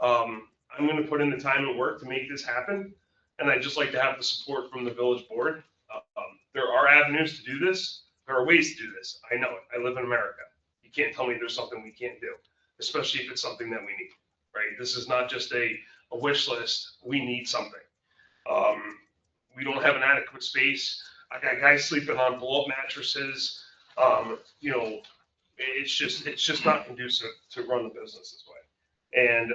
S16: I'm going to put in the time and work to make this happen. And I'd just like to have the support from the village board. There are avenues to do this. There are ways to do this. I know it. I live in America. You can't tell me there's something we can't do, especially if it's something that we need, right? This is not just a wish list. We need something. We don't have an adequate space. I got guys sleeping on blow-up mattresses. It's just not conducive to run the business this way. And,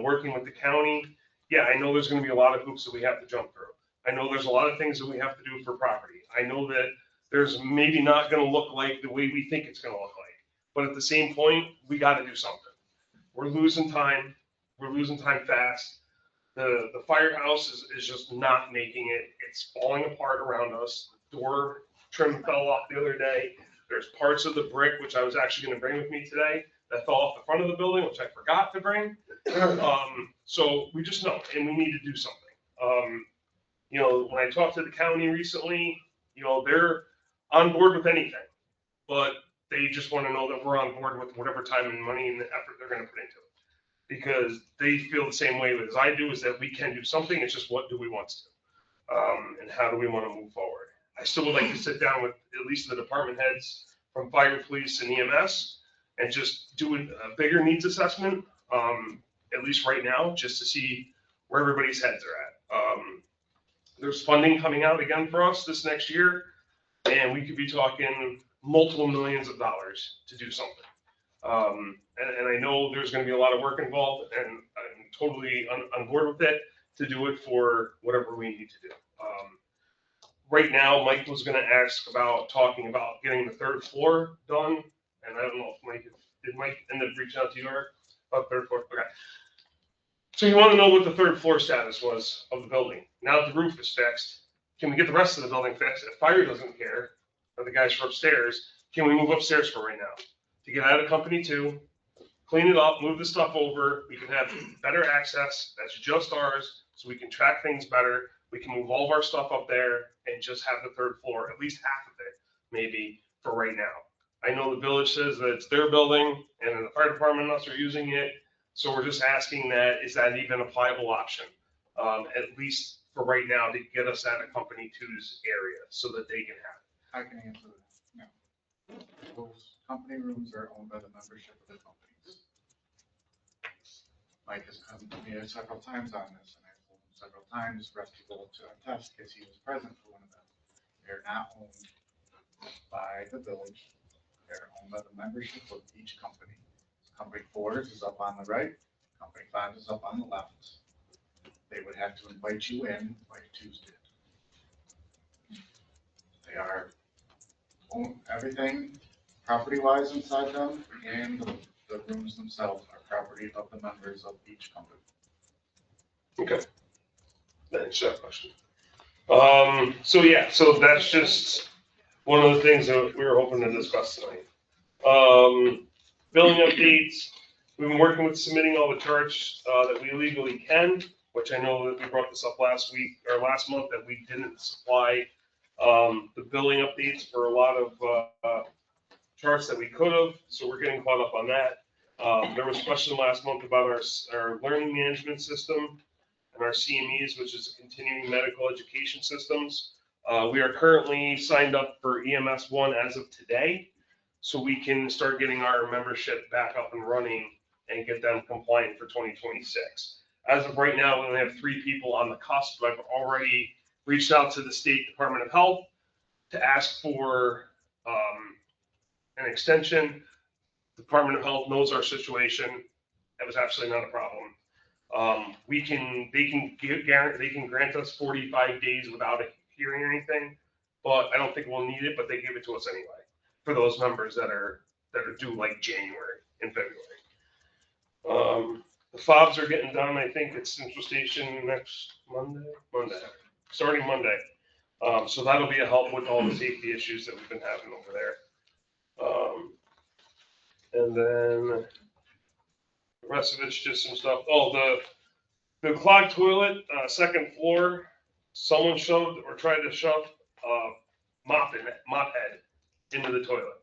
S16: working with the county, yeah, I know there's gonna be a lot of hoops that we have to jump through. I know there's a lot of things that we have to do for property. I know that there's maybe not gonna look like the way we think it's gonna look like. But at the same point, we gotta do something. We're losing time. We're losing time fast. The firehouse is just not making it. It's falling apart around us. The door trim fell off the other day. There's parts of the brick, which I was actually gonna bring with me today, that fell off the front of the building, which I forgot to bring. So we just know, and we need to do something. When I talked to the county recently, they're on board with anything, but they just want to know that we're on board with whatever time and money and the effort they're going to put into it. Because they feel the same way as I do, is that we can do something. It's just, what do we want to do? And how do we want to move forward? I still would like to sit down with at least the department heads from fire, police, and EMS and just do a bigger needs assessment, at least right now, just to see where everybody's heads are at. There's funding coming out again for us this next year, and we could be talking multiple millions of dollars to do something. And I know there's going to be a lot of work involved, and I'm totally on board with it to do it for whatever we need to do. Right now, Mike was going to ask about talking about getting the third floor done, and I don't know if did Mike end up reaching out to you, Eric, about third floor? Okay. So you want to know what the third floor status was of the building. Now that the roof is fixed, can we get the rest of the building fixed? If fire doesn't care, or the guys from upstairs, can we move upstairs for right now? To get out of company 2, clean it up, move the stuff over. We can have better access. That's just ours, so we can track things better. We can move all of our stuff up there and just have the third floor, at least half of it, maybe, for right now. I know the village says that it's their building and the fire department and us are using it. So we're just asking that, is that even a viable option? At least for right now, to get us out of company 2's area so that they can have it.
S15: I can answer that. No. Those company rooms are owned by the membership of the companies. Mike has come to me several times on this, and I've told him several times, for us to go to attest, because he was present for one of them. They're not owned by the village. They're owned by the membership of each company. Company 4 is up on the right. Company 5 is up on the left. They would have to invite you in like Tuesday. They are own everything property-wise inside them, and the rooms themselves are property of the members of each company.
S16: Okay. Thanks for that question. So that's just one of the things that we were hoping to discuss tonight. Billing updates. We've been working with submitting all the charts that we legally can, which I know that we brought this up last month, that we didn't supply the billing updates for a lot of charts that we could have. So we're getting caught up on that. There was a question last month about our learning management system and our CMEs, which is continuing medical education systems. We are currently signed up for EMS 1 as of today, so we can start getting our membership back up and running and get them compliant for 2026. As of right now, we only have 3 people on the cusp, but I've already reached out to the State Department of Health to ask for an extension. The Department of Health knows our situation. That was absolutely not a problem. they can grant us 45 days without hearing anything, but I don't think we'll need it, but they give it to us anyway for those members that are due like January and February. The fobs are getting done. I think it's Central Station next Monday, starting Monday. So that'll be a help with all the safety issues that we've been having over there. And then the rest of it's just some stuff. Oh, the clogged toilet, second floor, someone shoved or tried to shove mop head into the toilet.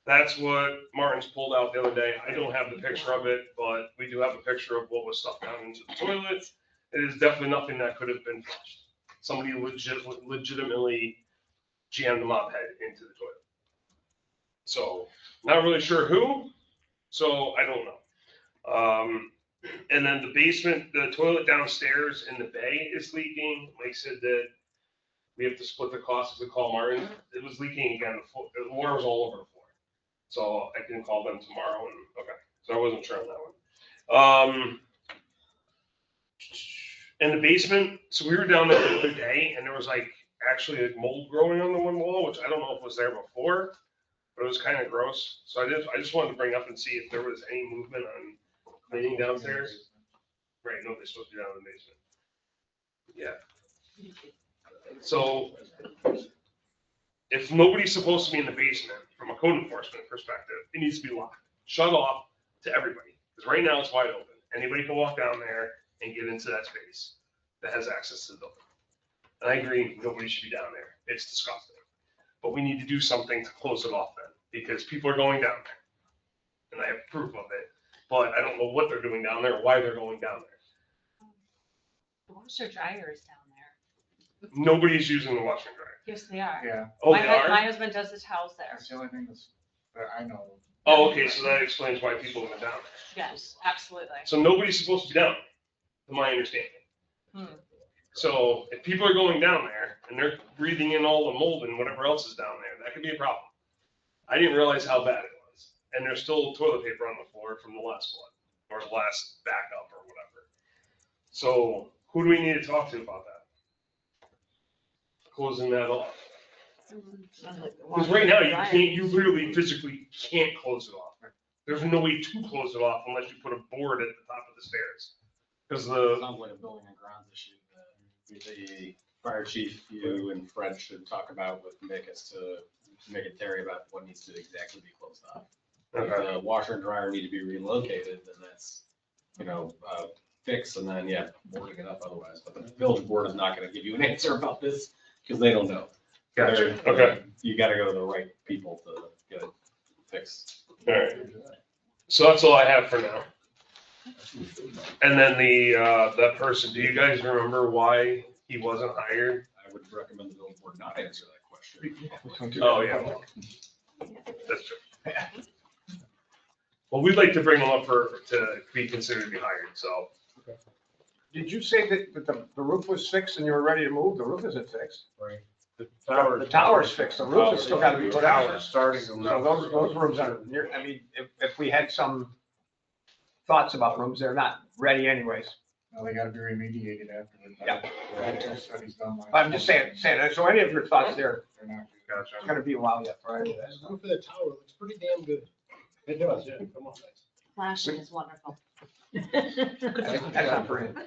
S16: That's what Martin's pulled out the other day. I don't have the picture of it, but we do have a picture of what was stuffed down into the toilet. It is definitely nothing that could have been flushed. Somebody legitimately jammed the mop head into the toilet. So not really sure who, so I don't know. And then the basement, the toilet downstairs in the bay is leaking. Mike said that we have to split the cost if we call Martin. It was leaking again. The water was all over the floor. So I can call them tomorrow and, okay. So I wasn't sure on that one. In the basement, so we were down there the other day and there was like actually like mold growing on the one wall, which I don't know if it was there before, but it was kind of gross. So I just wanted to bring up and see if there was any movement on cleaning downstairs. Right, nobody's supposed to be down in the basement. Yeah. So if nobody's supposed to be in the basement, from a code enforcement perspective, it needs to be locked, shut off to everybody. Because right now it's wide open. Anybody can walk down there and get into that space that has access to the building. And I agree, nobody should be down there. It's disgusting. But we need to do something to close it off then, because people are going down there. And I have proof of it, but I don't know what they're doing down there or why they're going down there.
S6: The washer dryer is down there.
S16: Nobody's using the washer and dryer.
S6: Yes, they are.
S15: Yeah,
S16: Oh,
S6: My
S16: they
S6: hu-
S16: are?
S6: My husband does his house there.
S15: that's the only thing that I know.
S16: Oh, okay, so that explains why people have been down there.
S6: Yes, absolutely.
S16: So nobody's supposed to be down there, to my understanding.
S6: Hmm.
S16: So if people are going down there and they're breathing in all the mold and whatever else is down there, that could be a problem. I didn't realize how bad it was. And there's still toilet paper on the floor from the last flood or the last backup or whatever. So who do we need to talk to about that? Closing that off. Because right now you literally physically can't close it off. There's no way to close it off unless you put a board at the top of the stairs. Because
S11: Sounds like a building and grounds issue that the fire chief, you and Fred should talk about with Mick as to Mick and Terry about what needs to exactly be closed off. If
S16: Okay.
S11: the washer and dryer need to be relocated, then that's, fixed and then, boarding it up otherwise. But the village board is not gonna give you an answer about this because they don't know.
S16: Gotcha, okay.
S11: You gotta go to the right people to get it fixed.
S16: All right. So that's all I have for now. And then that person, do you guys remember why he wasn't hired?
S11: I would recommend the village board not answer that question.
S16: Oh, yeah, well, that's true. Well, we'd like to bring him up to be considered to be hired, so.
S12: Did you say that the roof was fixed and you were ready to move? The roof isn't fixed.
S2: Right. The
S12: The tower's fixed. The roof has still got to be put out.
S2: Starting to.
S12: So those rooms are, I mean, if we had some thoughts about rooms, they're not ready anyways.
S15: Well, they gotta be remediated after the.
S12: Yeah.
S15: The study's done. like-
S12: I'm just saying, so any of your thoughts there,
S15: They're not.
S16: Gotcha.
S12: it's gonna be a while yet for any of
S13: The
S12: that.
S13: roof of the tower looks pretty damn good.
S2: It does, yeah, come on.
S6: Flashing is wonderful.
S12: That's not for him.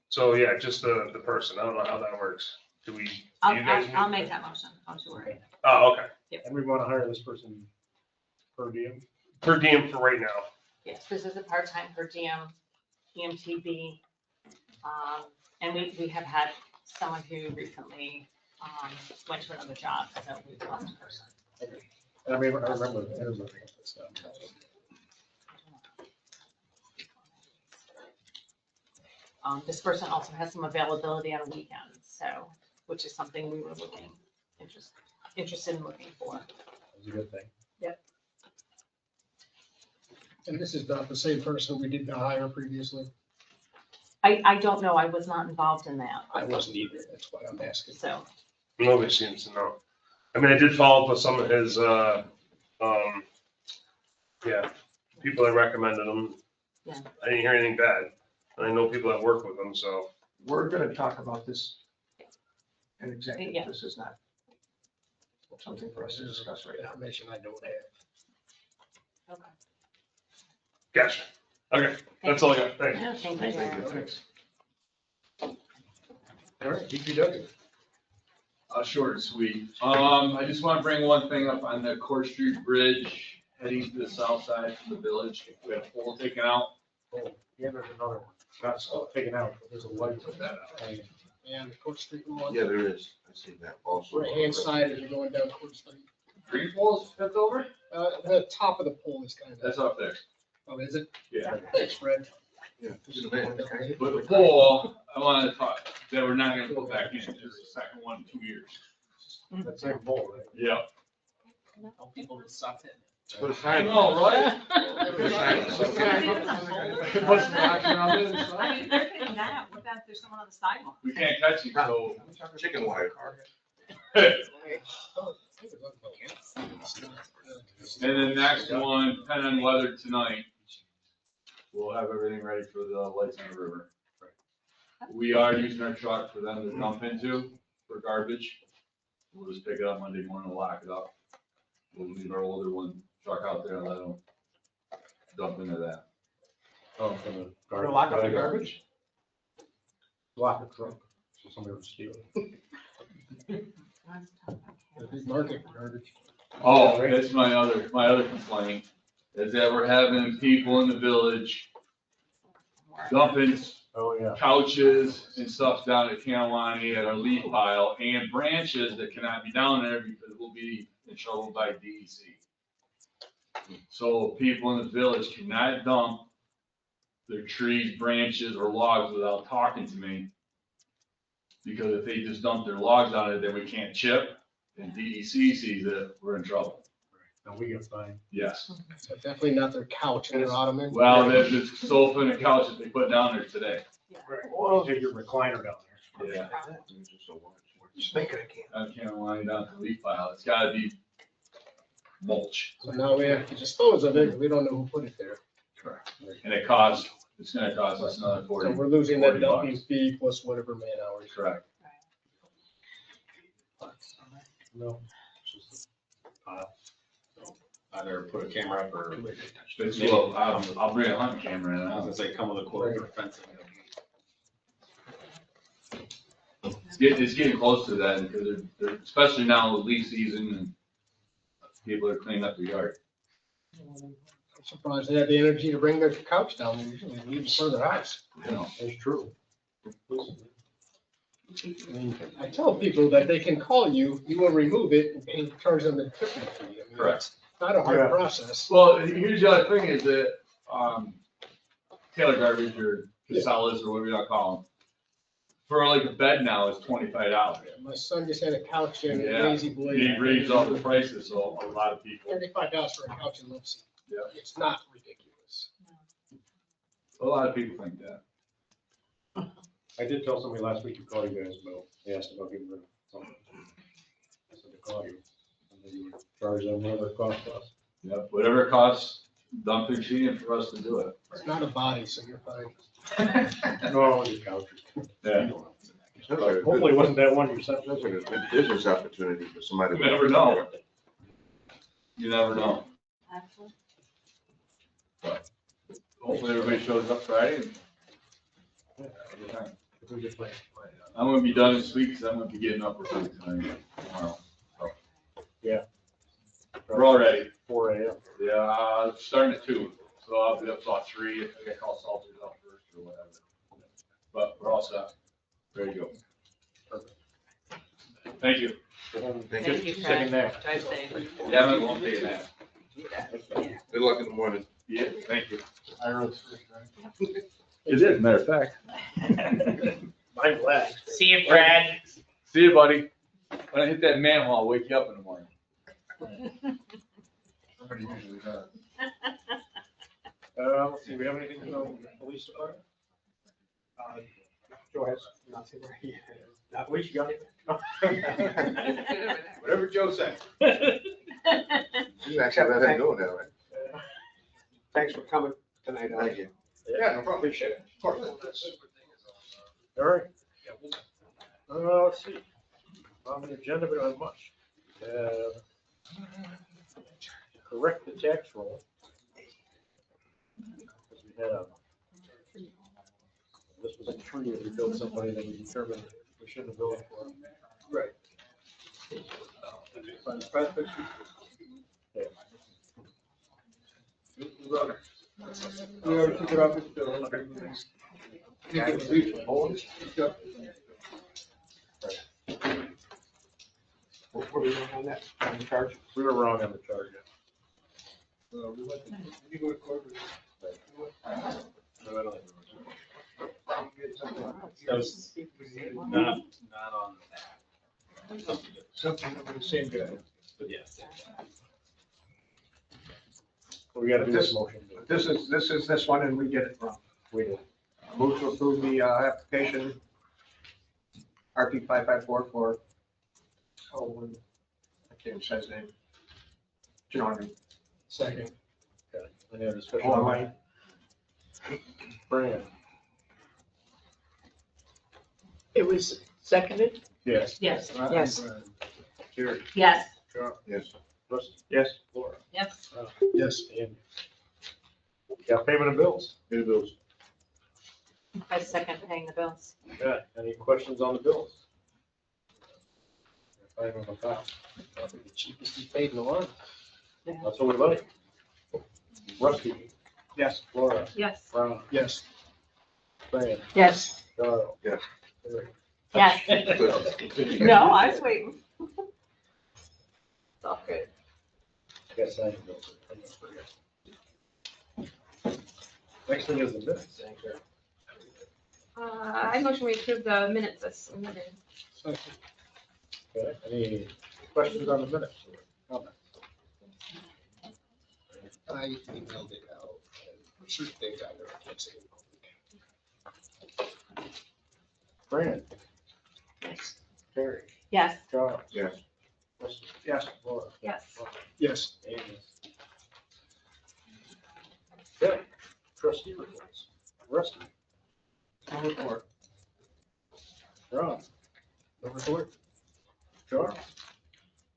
S16: So, yeah, just the person. I don't know how that works. Do you guys?
S6: I'll make that motion. Don't you worry.
S16: Oh, okay.
S2: And we want to hire this person per diem.
S16: Per diem for right now.
S6: Yes, this is a part-time per diem, EMTB. And we have had someone who recently went to another job, so we've lost a person.
S2: And I mean, I remember the interviewing this stuff.
S6: This person also has some availability on weekends, so, which is something we were interested in looking for.
S2: It's a good thing.
S13: And this is not the same person we did not hire previously.
S6: I don't know, I was not involved in that,
S13: I wasn't either. That's why I'm asking.
S6: so.
S16: Nobody seems to know. I mean, I did follow up with some of his, people that recommended them.
S3: Yeah.
S16: I didn't hear anything bad. And I know people that work with them, so.
S12: We're gonna talk about this in executive.
S3: Yeah.
S12: This is not something for us to discuss right now.
S13: Information I don't have.
S3: Okay.
S16: Gotcha. Okay, that's all I got. Thanks.
S3: Yeah, thank you, Jared.
S12: Thanks.
S13: All right, DPW.
S14: Short and sweet. I just want to bring one thing up on the Court Street Bridge heading to the south side from the village. We have a pole taken out.
S2: Oh, yeah, there's another one. That's all taken out, but there's a light with that.
S13: And Court Street one.
S5: Yeah, there is. I see that also.
S13: Right hand side as you're going down Court Street.
S14: Green poles flipped over?
S13: The top of the pole is kind of.
S14: That's up there.
S13: Oh, is it?
S14: Yeah.
S13: Thanks, Fred.
S5: Yeah, this is bad.
S14: But the pole, I want to talk, that we're not going to put back in. There's a second one in 2 years.
S2: That same pole, right?
S14: Yeah.
S13: Tell people to stop it.
S5: Put a
S14: I
S5: sign.
S14: know, right?
S2: What's the action on this?
S6: I mean, they're picking that up. What about if there's someone on the sidewalk?
S14: We can't catch you, so.
S5: Chicken wire.
S14: And then next one, depending on weather tonight, we'll have everything ready for the lights on the river. We are using our truck for them to dump into for garbage. We'll just pick it up Monday morning, lock it up. We'll leave our older one truck out there and let them dump into that.
S2: Oh, for the
S12: We're gonna
S2: garbage.
S12: lock up the garbage?
S2: Lock the trunk, so somebody would steal it.
S13: Big market for garbage.
S14: Oh, that's my other complaint, is that we're having people in the village dumping
S2: Oh, yeah.
S14: couches and stuff down at Kanawani at our leaf pile and branches that cannot be down there because we'll be in trouble by DEC. So people in the village cannot dump their trees, branches, or logs without talking to me. Because if they just dump their logs on it, then we can't chip, and DEC sees it, we're in trouble.
S2: And we get fined.
S14: Yes.
S13: So definitely not their couch and their ottoman.
S14: Well, there's the sofa and the couch that they put down there today.
S2: Right. Well, take your recliner down there.
S14: Yeah.
S12: Just thinking I can't.
S14: I can't wind down the leaf pile. It's gotta be mulch.
S13: So now we have to dispose of it. We don't know who put it there.
S14: Correct. And it's gonna cost us another
S13: So
S14: 40.
S13: we're losing that
S14: 40
S13: dumping
S14: bucks.
S13: fee plus whatever man hours.
S14: Correct.
S2: No. it's just a pile.
S11: Either put a camera up or.
S14: Well, I'll bring a hunting camera in.
S11: I was gonna say, come with a quote for fencing.
S14: It's getting close to that because they're, especially now with leaf season and people are cleaning up their yard.
S13: I'm surprised they had the energy to bring their couch down. They usually leave it for their house.
S14: You know,
S2: It's true.
S13: I mean, I tell people that they can call you, you will remove it and he charge them the tipping fee. I mean,
S14: correct.
S13: it's not a hard
S2: Yeah.
S13: process.
S14: Well, here's the other thing is that, Taylor Garbage or Casellas or whatever you want to call them, for like a bed now is $25.
S13: My son just had a couch in
S14: Yeah.
S13: Lazy Boy.
S14: He raised all the prices, so a lot of people,
S13: $35 for a couch in Lipsy.
S14: Yeah.
S13: It's not ridiculous.
S14: a lot of people think that.
S2: I did tell somebody last week to call you guys about, they asked about getting rid of something. I said to call you. And then you would charge them whatever it costs us.
S14: Yep, whatever it costs, dumping fee and for us to do it.
S13: It's not a body, so you're fine.
S2: No, your couch.
S14: Yeah.
S2: Hopefully it wasn't that one you sent.
S5: Sounds like a good business opportunity for somebody.
S14: You never know. You never know.
S3: Absolutely.
S14: But hopefully everybody shows up Friday.
S2: If we just like,
S14: I'm gonna be done this week, because I'm gonna be getting up early tonight, tomorrow. So.
S2: Yeah.
S14: We're all ready.
S2: 4 AM.
S14: Yeah, starting at 2, so I'll be up till 3 if I get called Salters up first or whatever. But we're all set. Ready to go.
S2: Perfect.
S14: Thank you.
S8: Thank you,
S2: Second there.
S8: Pat. Drive safe.
S14: Yeah, I won't take that.
S5: Good luck in the morning.
S14: Yeah, thank you.
S2: I wrote first, right?
S14: It is, matter of fact.
S2: I'm glad.
S8: See you, Fred.
S14: See you, buddy. When I hit that manhole, I'll wake you up in the morning.
S2: Somebody usually does. Let's see, we have anything from the police department?
S12: Joe has nothing right here. Not what you got. Whatever Joe said.
S5: You actually let him go now, right?
S12: Thanks for coming tonight.
S5: Thank you.
S12: Yeah, no problem. Appreciate it.
S2: All right. Let's see. On the agenda, we don't have much. Correct the tax roll. Because we had this was a tree that we built somebody that we determined we shouldn't have built for.
S12: Right.
S2: We already took it off his bill.
S12: What were we doing on that, on the charge?
S2: We were wrong on the charge.
S13: You go to court.
S2: No, I don't.
S11: That was not on that.
S13: Something with the same guy.
S11: But yes.
S2: We gotta do this motion.
S12: This is this one, and we did it wrong.
S2: We did.
S12: Move to approve the application RP 554 for, I can't even say his name. You know what I mean?
S13: Second.
S2: Okay. Any other discussion?
S12: Hold on, Mike.
S2: Brian?
S3: It was seconded?
S2: Yes.
S6: Yes.
S3: Yes.
S2: Jerry?
S6: Yes.
S2: John?
S5: Yes.
S2: Rusty?
S12: Yes.
S2: Laura?
S6: Yes.
S2: Yes. And got payment of bills?
S5: Pay the bills.
S6: I second paying the bills.
S2: Yeah. Any questions on the bills? Five on the top. Probably the cheapest he paid in a while. That's what we like. Rusty?
S12: Yes.
S2: Laura?
S6: Yes.
S2: Ron?
S13: Yes.
S2: Brian?
S3: Yes.
S2: Carl?
S5: Yes.
S2: Jerry?
S6: Yes.
S5: Good.
S6: No, I was waiting. It's all good.
S2: Yes, I know. I forget. Next thing is the minutes.
S6: I motion we approve the minutes as submitted.
S2: Okay, any questions on the minutes? or Comments?
S13: I emailed it out. I'm sure they got it. I can't say it.
S2: Fran?
S3: Yes.
S2: Terry?
S6: Yes.
S2: Charles?
S5: Yes.
S2: Rusty?
S12: Yes.
S2: Laura?
S6: Yes.
S13: Yes.
S2: And yes. Okay, trustee reports. Rusty?
S12: No report.
S2: Ron? No report? Charles?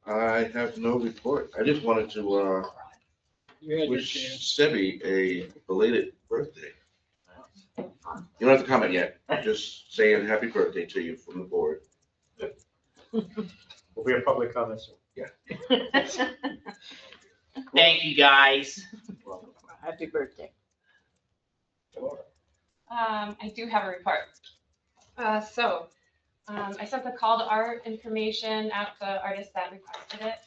S5: I have no report. I just wanted to,
S13: You had your
S5: wish
S13: chance.
S5: Sebi a belated birthday. You don't have to comment yet. Just saying happy birthday to you from the board.
S2: Will be a public comment soon.
S17: Thank you, guys.
S2: Welcome.
S3: Happy birthday.
S2: Laura?
S18: I do have a report. I sent the call to art information out to artists that requested it.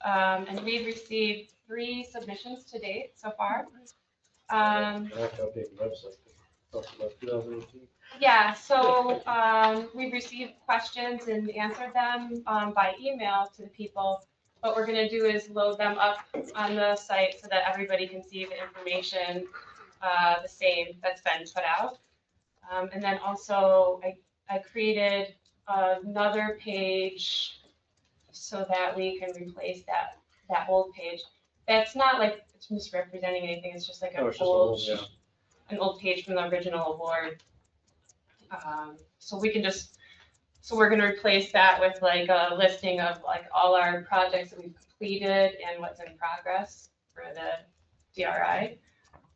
S18: And we've received 3 submissions to date so far.
S2: I have to update the website. Talks about 2018.
S18: Yeah, so we've received questions and answered them by email to the people. What we're gonna do is load them up on the site so that everybody can see the information the same that's been put out. And then also I created another page so that we can replace that old page. That's not like it's misrepresenting anything, it's just like
S2: Oh, it's just old, yeah.
S18: an old page from the original award. So we're gonna replace that with like a listing of like all our projects that we've completed and what's in progress for the DRI.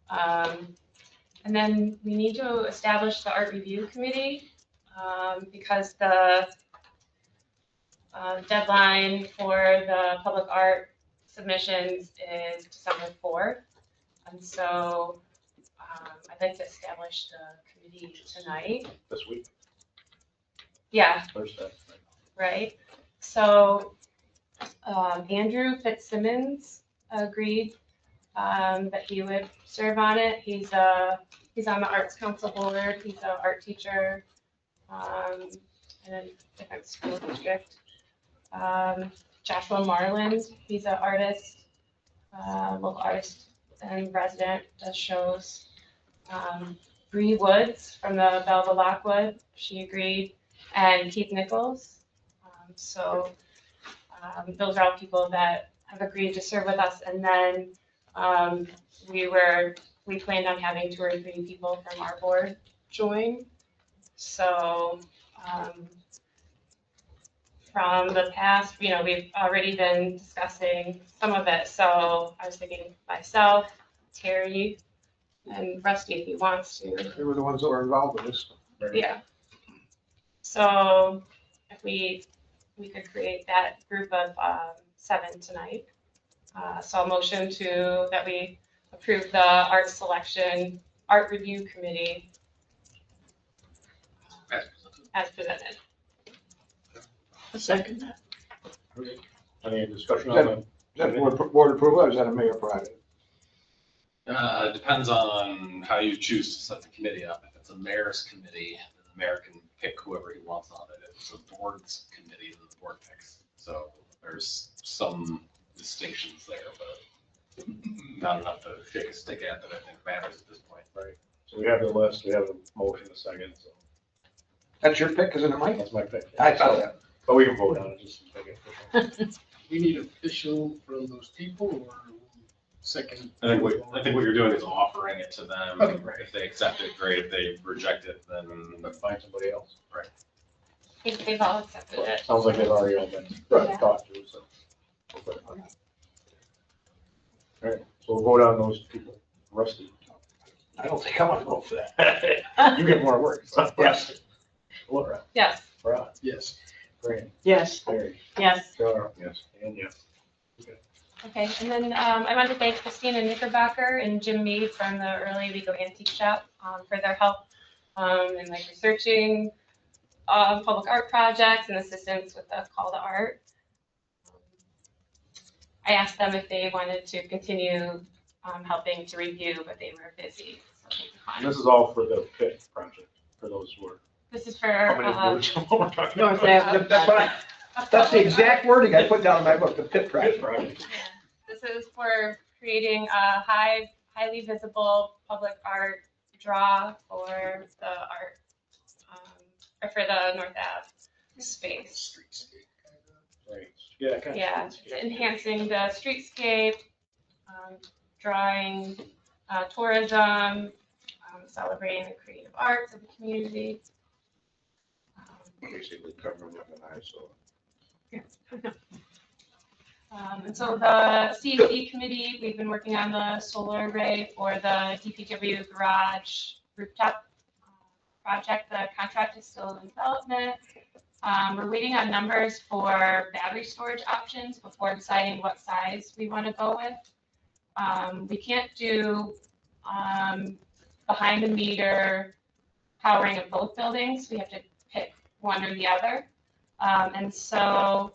S18: And then we need to establish the art review committee because the deadline for the public art submissions is December 4th. And so I'd like to establish the committee tonight.
S2: This week,
S18: Yeah,
S2: Thursday.
S18: right. So Andrew Fitzsimmons agreed that he would serve on it. He's on the Arts Council board. He's an art teacher in a different school district. Joshua Marland, he's an artist, local artist and resident, does shows. Bree Woods from the Belva Lockwood, she agreed, and Keith Nichols. Those are all people that have agreed to serve with us. And then We planned on having 2 or 3 people from our board join. So, from the past, we've already been discussing some of it. So I was thinking myself, Terry, and Rusty if he wants to.
S12: They were the ones that were involved with this.
S18: Yeah. So if we could create that group of 7 tonight. So a motion that we approve the art selection, art review committee as presented.
S3: A second that.
S2: Any discussion
S12: Is
S2: on
S12: that,
S2: that?
S12: is that board approval or is that a mayor prerogative?
S11: It depends on how you choose to set the committee up. If it's a mayor's committee, then the mayor can pick whoever he wants on it. If it's a board's committee, then the board picks. So there's some distinctions there, but not enough to shake a stick at that I think matters at this point.
S2: Right. So we have the list, we have a motion, a second, so
S12: That's your pick, isn't it, Mike?
S2: that's my pick.
S12: I thought that.
S2: But we can vote on it, just to make it official.
S13: We need official from those people or second?
S11: I think what you're doing is offering it to them.
S13: Okay.
S11: If they accept it, great. If they reject it, then
S2: Find somebody else.
S11: right.
S18: They've all accepted it.
S2: Sounds like they've already all been talked to, so. All right, so we'll vote on those people. Rusty.
S12: I don't think I want to vote for that.
S2: You get more work. So.
S12: Yes.
S2: Laura.
S18: Yes.
S2: Rod.
S13: Yes.
S2: Fran.
S3: Yes.
S2: Larry.
S18: Yes.
S2: Charles. Yes. And yes.
S18: Okay, and then I want to thank Christina Knickerbocker and Jim Mead from the Early Owego Antique Shop for their help in like researching public art projects and assistance with the call to art. I asked them if they wanted to continue helping to review, but they were busy. So they declined.
S2: And this is all for the pit project, for those who are.
S18: This is for
S2: How many words what we're talking
S3: North
S2: about?
S3: Ave.
S12: That's the exact wording I put down in my book, the pit project.
S18: This is for creating a highly visible public art draw for the art, or for the North Ave space.
S2: Right. Yeah. kind of.
S18: Yeah, enhancing the streetscape, drawing, tourism, celebrating the creative arts of the community.
S5: Basically covering up an eyesore.
S18: And so the CAC committee, we've been working on the solar array for the DPW garage rooftop project. The contract is still in development. We're waiting on numbers for battery storage options before deciding what size we want to go with. We can't do behind the meter powering of both buildings. We have to pick one or the other. And so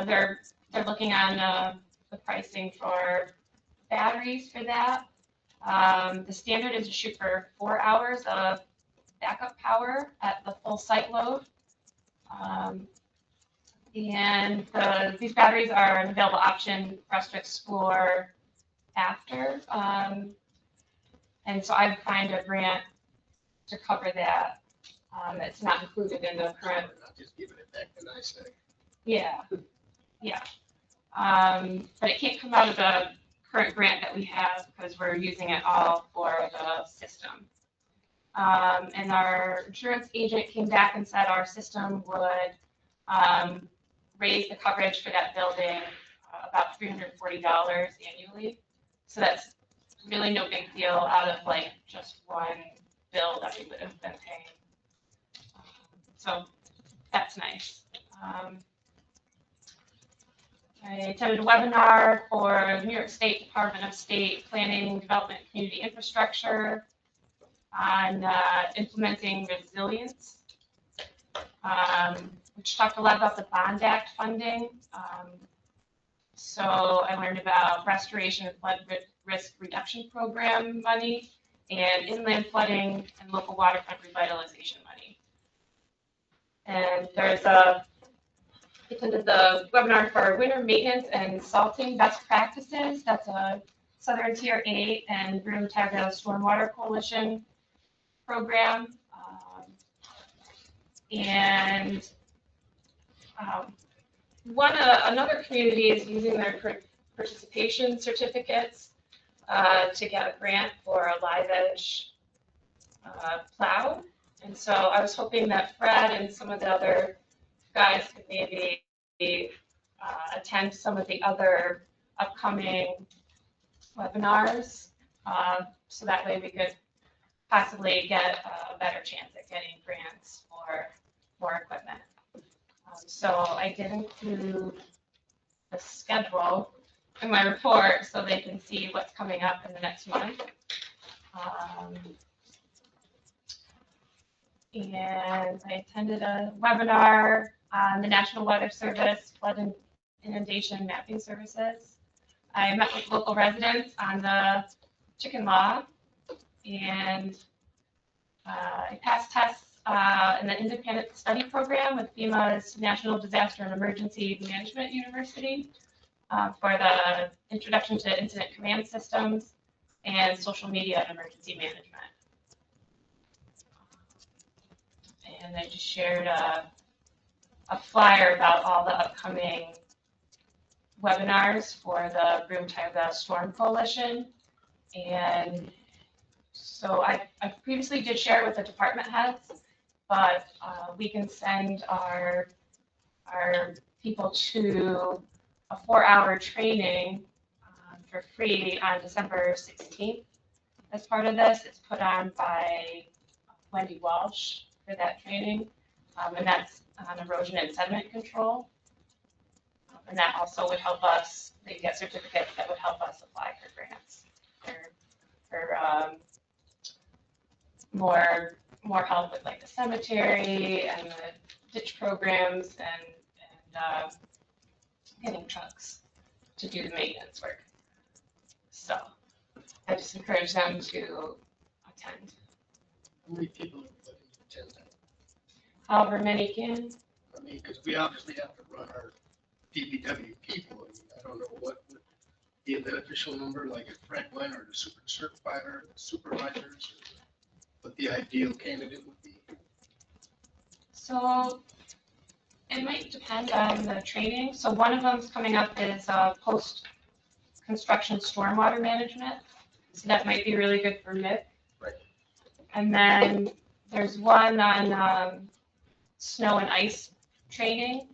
S18: they're looking on the pricing for batteries for that. The standard is to shoot for 4 hours of backup power at the full site load. And these batteries are an available option for us to explore after. And so I've found a grant to cover that. It's not included in the current.
S13: Just giving it back to NICEAG.
S18: Yeah, yeah. But it can't come out of the current grant that we have because we're using it all for the system. And our insurance agent came back and said our system would raise the coverage for that building about $340 annually. So that's really no big deal out of like just one bill that we would have been paying. So that's nice. I attended a webinar for New York State Department of State Planning, Development, and Community Infrastructure on implementing resilience, which talked a lot about the Bond Act funding. So I learned about restoration and flood risk reduction program money and inland flooding and local waterfront revitalization money. And there's attended the webinar for winter maintenance and salting best practices. That's a Southern Tier 8 and Broome Tiger Stormwater Coalition program. Another community is using their participation certificates to get a grant for a live edge plow. And so I was hoping that Fred and some of the other guys could maybe attend some of the other upcoming webinars. So that way we could possibly get a better chance at getting grants for more equipment. So I did include the schedule in my report so they can see what's coming up in the next month. And I attended a webinar on the National Weather Service flood and inundation mapping services. I met with local residents on the chicken law, and I passed tests in the independent study program with FEMA's National Disaster and Emergency Management University for the Introduction to Incident Command Systems and Social Media Emergency Management. And I just shared a flyer about all the upcoming webinars for the Broome Tioga Storm Coalition. And so I previously did share it with the department heads, but we can send our people to a 4-hour training for free on December 16th. As part of this, it's put on by Wendy Walsh for that training, and that's on erosion and sediment control. And that also would help us, they get certificates that would help us apply for grants for more help with like the cemetery and the ditch programs and getting trucks to do the maintenance work. So I just encourage them to attend.
S13: How many people are looking to attend that?
S18: However many can.
S13: I mean, because we obviously have to run our DPW people. I mean, I don't know what would be a beneficial number, like if Fred went, or the supervisors, or what the ideal candidate would be.
S18: So it might depend on the training. So one of them's coming up is post-construction stormwater management. So that might be really good for Mick.
S13: Right.
S18: And then there's one on snow and ice training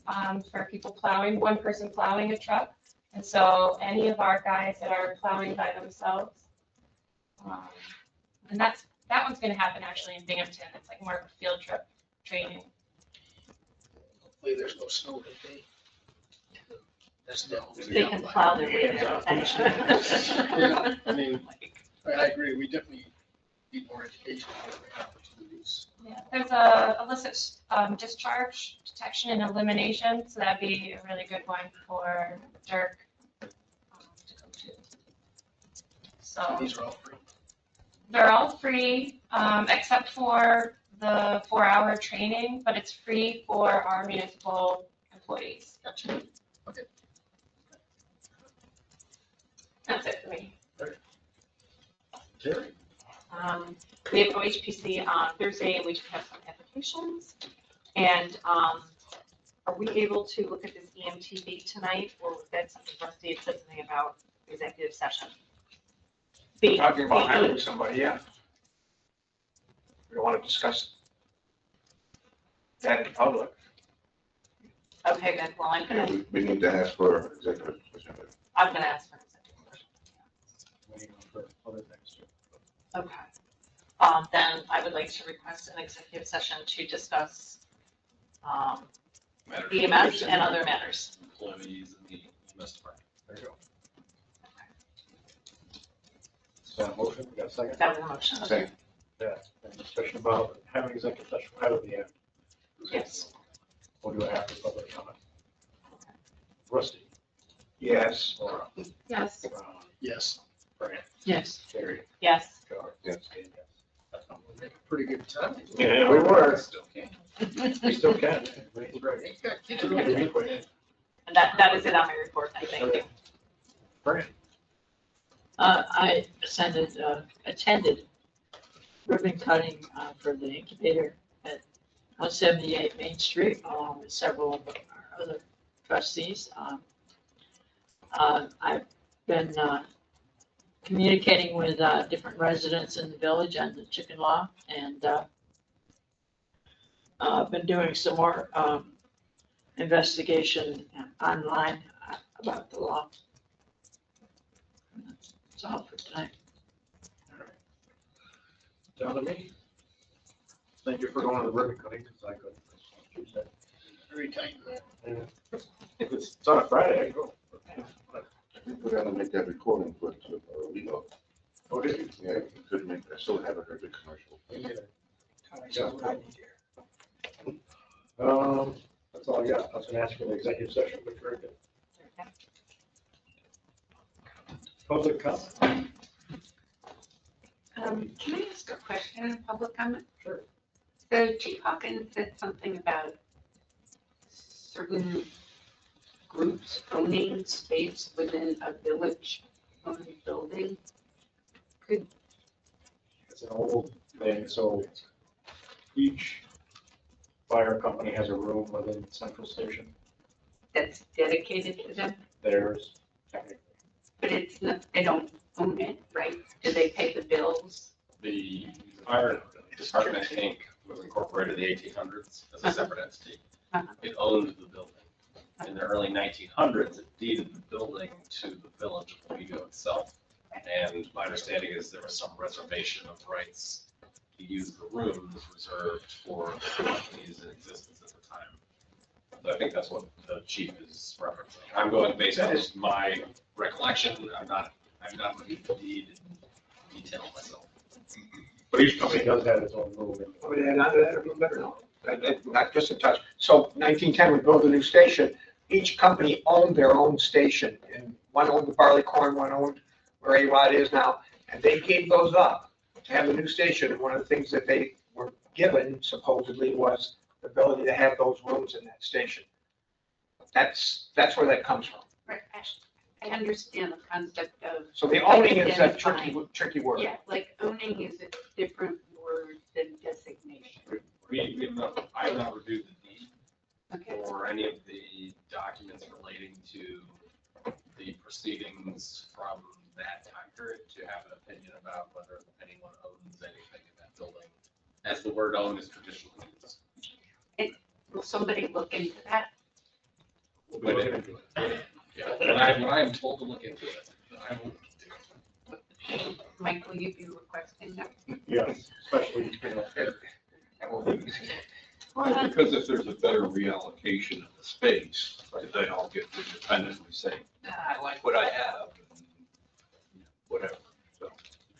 S18: for people plowing, one person plowing a truck. And so any of our guys that are plowing by themselves, and that one's going to happen actually in Binghamton. It's like more of a field trip training.
S13: Hopefully there's no snow today. That's no.
S3: They can plow their way to
S13: Yeah, I mean, I agree, we definitely need more education and opportunities.
S18: Yeah, there's a illicit discharge detection and elimination, so that'd be a really good one for Dirk to go to. So
S13: These are all free.
S18: they're all free, except for the 4-hour training, but it's free for our municipal employees.
S13: Gotcha. Okay.
S18: That's it for me.
S13: Terry?
S19: We have OHPC on Thursday, and we just have some applications. And are we able to look at this EMTB tonight, or was that something Rusty had said something about executive session?
S12: Talking about hiring somebody, yeah. We don't want to discuss that in public.
S19: Okay, good. Well, I'm
S5: Yeah,
S19: gonna,
S5: we need to ask for executive session.
S19: I'm gonna ask for an executive session.
S2: Waiting for other things too.
S19: Okay. Then I would like to request an executive session to discuss EMS and other matters.
S11: Employees in the EMS department.
S2: There you go. Is that a motion? We got a second?
S19: That was a motion.
S5: Second.
S2: Yeah, and discussion about having executive session right at the end.
S19: Yes.
S2: We'll do it after public comment. Rusty?
S12: Yes.
S2: Laura?
S3: Yes.
S2: Ron?
S13: Yes.
S2: Fran?
S3: Yes.
S2: Terry?
S19: Yes.
S2: George?
S5: Yes.
S2: And yes.
S13: We'll make a pretty good time.
S12: Yeah, we were.
S11: Still can.
S2: We still can. Everything's ready.
S19: And that is it on my report. I thank you.
S2: Fran?
S3: I attended ribbon cutting for the incubator at 178 Main Street, along with several of our other trustees. I've been communicating with different residents in the village on the chicken law, and I've been doing some more investigation online about the law. That's all for tonight.
S2: Down to me. Thank you for going to the ribbon cutting, because I couldn't. Tuesday.
S13: Very tight, man.
S2: Yeah. If it's on a Friday, I go.
S5: I think we gotta make that recording for Owego.
S2: Oh, did you?
S5: Yeah, you could make, I still haven't heard the commercial.
S2: That's all I got. I was gonna ask for the executive session, but very good. Public comment.
S7: Can I ask a question in public comment?
S2: Sure.
S7: So Chief Hawkins said something about certain groups owning space within a village-owned building. Could,
S2: It's an old thing, so each fire company has a room within Central Station.
S7: that's dedicated to them,
S2: Theirs, technically.
S7: but it's not, they don't own it, right? Do they pay the bills?
S11: The fire department, Inc. was incorporated in the 1800s as a separate entity. It owned the building. In the early 1900s, it deeded the building to the village of Owego itself. And my understanding is there was some reservation of rights to use the rooms reserved for the companies in existence at the time. So I think that's what the chief is referencing. I'm going based on my recollection. I'm not reviewed the deed in detail myself.
S2: But each company does have its own room.
S12: I would add on to that a little better, no, not just a touch. So 1910, we built a new station. Each company owned their own station, and one owned the Barleycorn, one owned where A-Rod is now, and they gave those up to have a new station. And one of the things that they were given supposedly was the ability to have those rooms in that station. That's where that comes from.
S7: Right, I understand the concept of.
S12: So the owning is a
S7: identifying.
S12: tricky word.
S7: Yeah, like owning is a different word than designation.
S11: I have not reviewed the deed
S7: Okay.
S11: or any of the documents relating to the proceedings from that time period to have an opinion about whether anyone owns anything in that building, as the word own is traditionally used.
S7: Will somebody look into that?
S11: When I am told to look into it, I will.
S7: Mike, will you be requesting that?
S2: Yes, especially,
S20: Well, because if there's a better reallocation of the space, they all get to independently say, nah, I like what I have, and whatever. So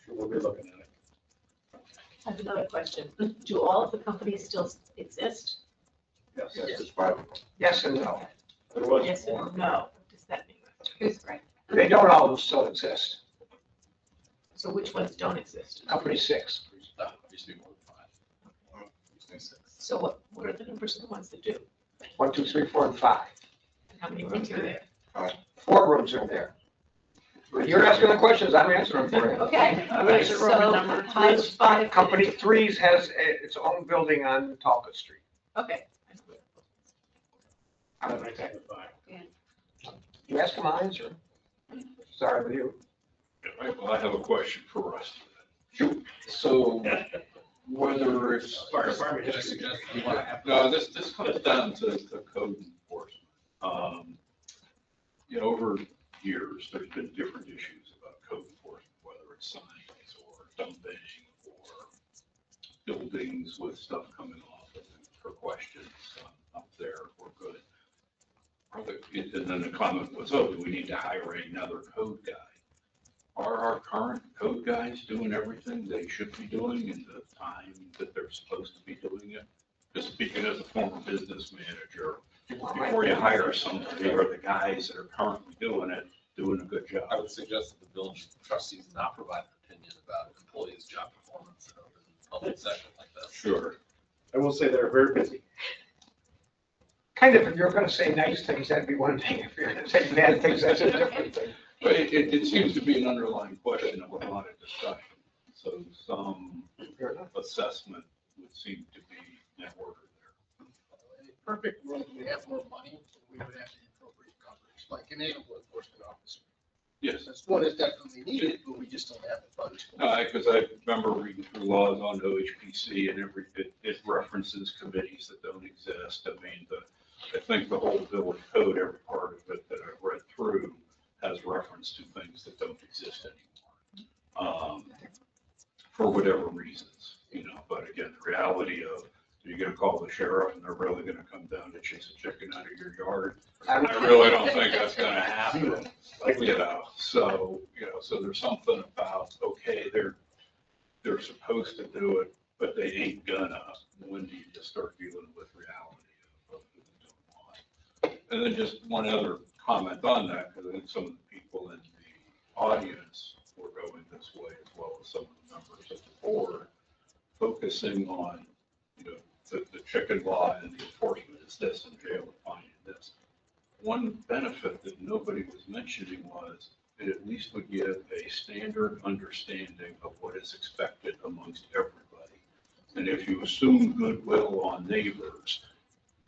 S2: we'll be looking at it.
S21: I have another question. Do all of the companies still exist?
S2: Yes,
S12: Yes.
S2: it's private.
S12: Yes and no.
S2: There was
S21: Yes
S2: more.
S21: or no? What does that mean?
S7: Who's right?
S12: They don't all still exist.
S21: So which ones don't exist?
S12: Company 6.
S11: Used to be more than 5. Used to be 6.
S21: So what are the numbers of the ones that do?
S12: 1, 2, 3, 4, and 5.
S21: And how many rooms are there?
S12: 4 rooms are there. You're asking the questions, I'm answering them for you.
S21: Okay.
S3: What is it, Roman number?
S21: How does 5?
S12: Company 3's has its own building on Talcott Street.
S21: Okay.
S2: That makes it five.
S12: You ask them, I answer. Sorry with you.
S20: I have a question for Rusty. Shoot. So whether it's.
S11: Fire department, can I suggest you want to have?
S20: No, this comes down to code enforcement. Over years, there's been different issues about code enforcement, whether it's signs or dumping or buildings with stuff coming off of them for questions up there, we're good. And then the comment was, oh, do we need to hire another code guy? Are our current code guys doing everything they should be doing in the time that they're supposed to be doing it? Just speaking as a former business manager, before you hire somebody, are the guys that are currently doing it, doing a good job?
S11: I would suggest that the village trustees not provide an opinion about employees' job performance in a public session like this.
S20: Sure.
S2: I will say they're very busy.
S12: Kind of, if you're gonna say nice things, that'd be one thing. If you're gonna say bad things, that's a different thing.
S20: But it seems to be an underlying question of a lot of discussion. So some assessment would seem to be in order there.
S13: In a perfect world, we have more money, we would have the appropriate coverage. like an animal enforcement officer.
S20: Yes.
S13: This one is definitely needed, but we just don't have the funds.
S20: Because I remember reading through laws on OHPC and it references committees that don't exist. I mean, I think the whole village code, every part of it that I've read through has reference to things that don't exist anymore. For whatever reasons, but again, the reality of, you're gonna call the sheriff and they're really gonna come down to chase a chicken out of your yard. I really don't think that's gonna happen, so there's something about, okay, they're supposed to do it, but they ain't gonna. When do you just start dealing with reality of who they don't want? And then just one other comment on that, because I think some of the people in the audience were going this way, as well as some of the members of the board, focusing on, the chicken law and the enforcement is this and jail and fine and this. One benefit that nobody was mentioning was it at least would give a standard understanding of what is expected amongst everybody. And if you assume goodwill on neighbors,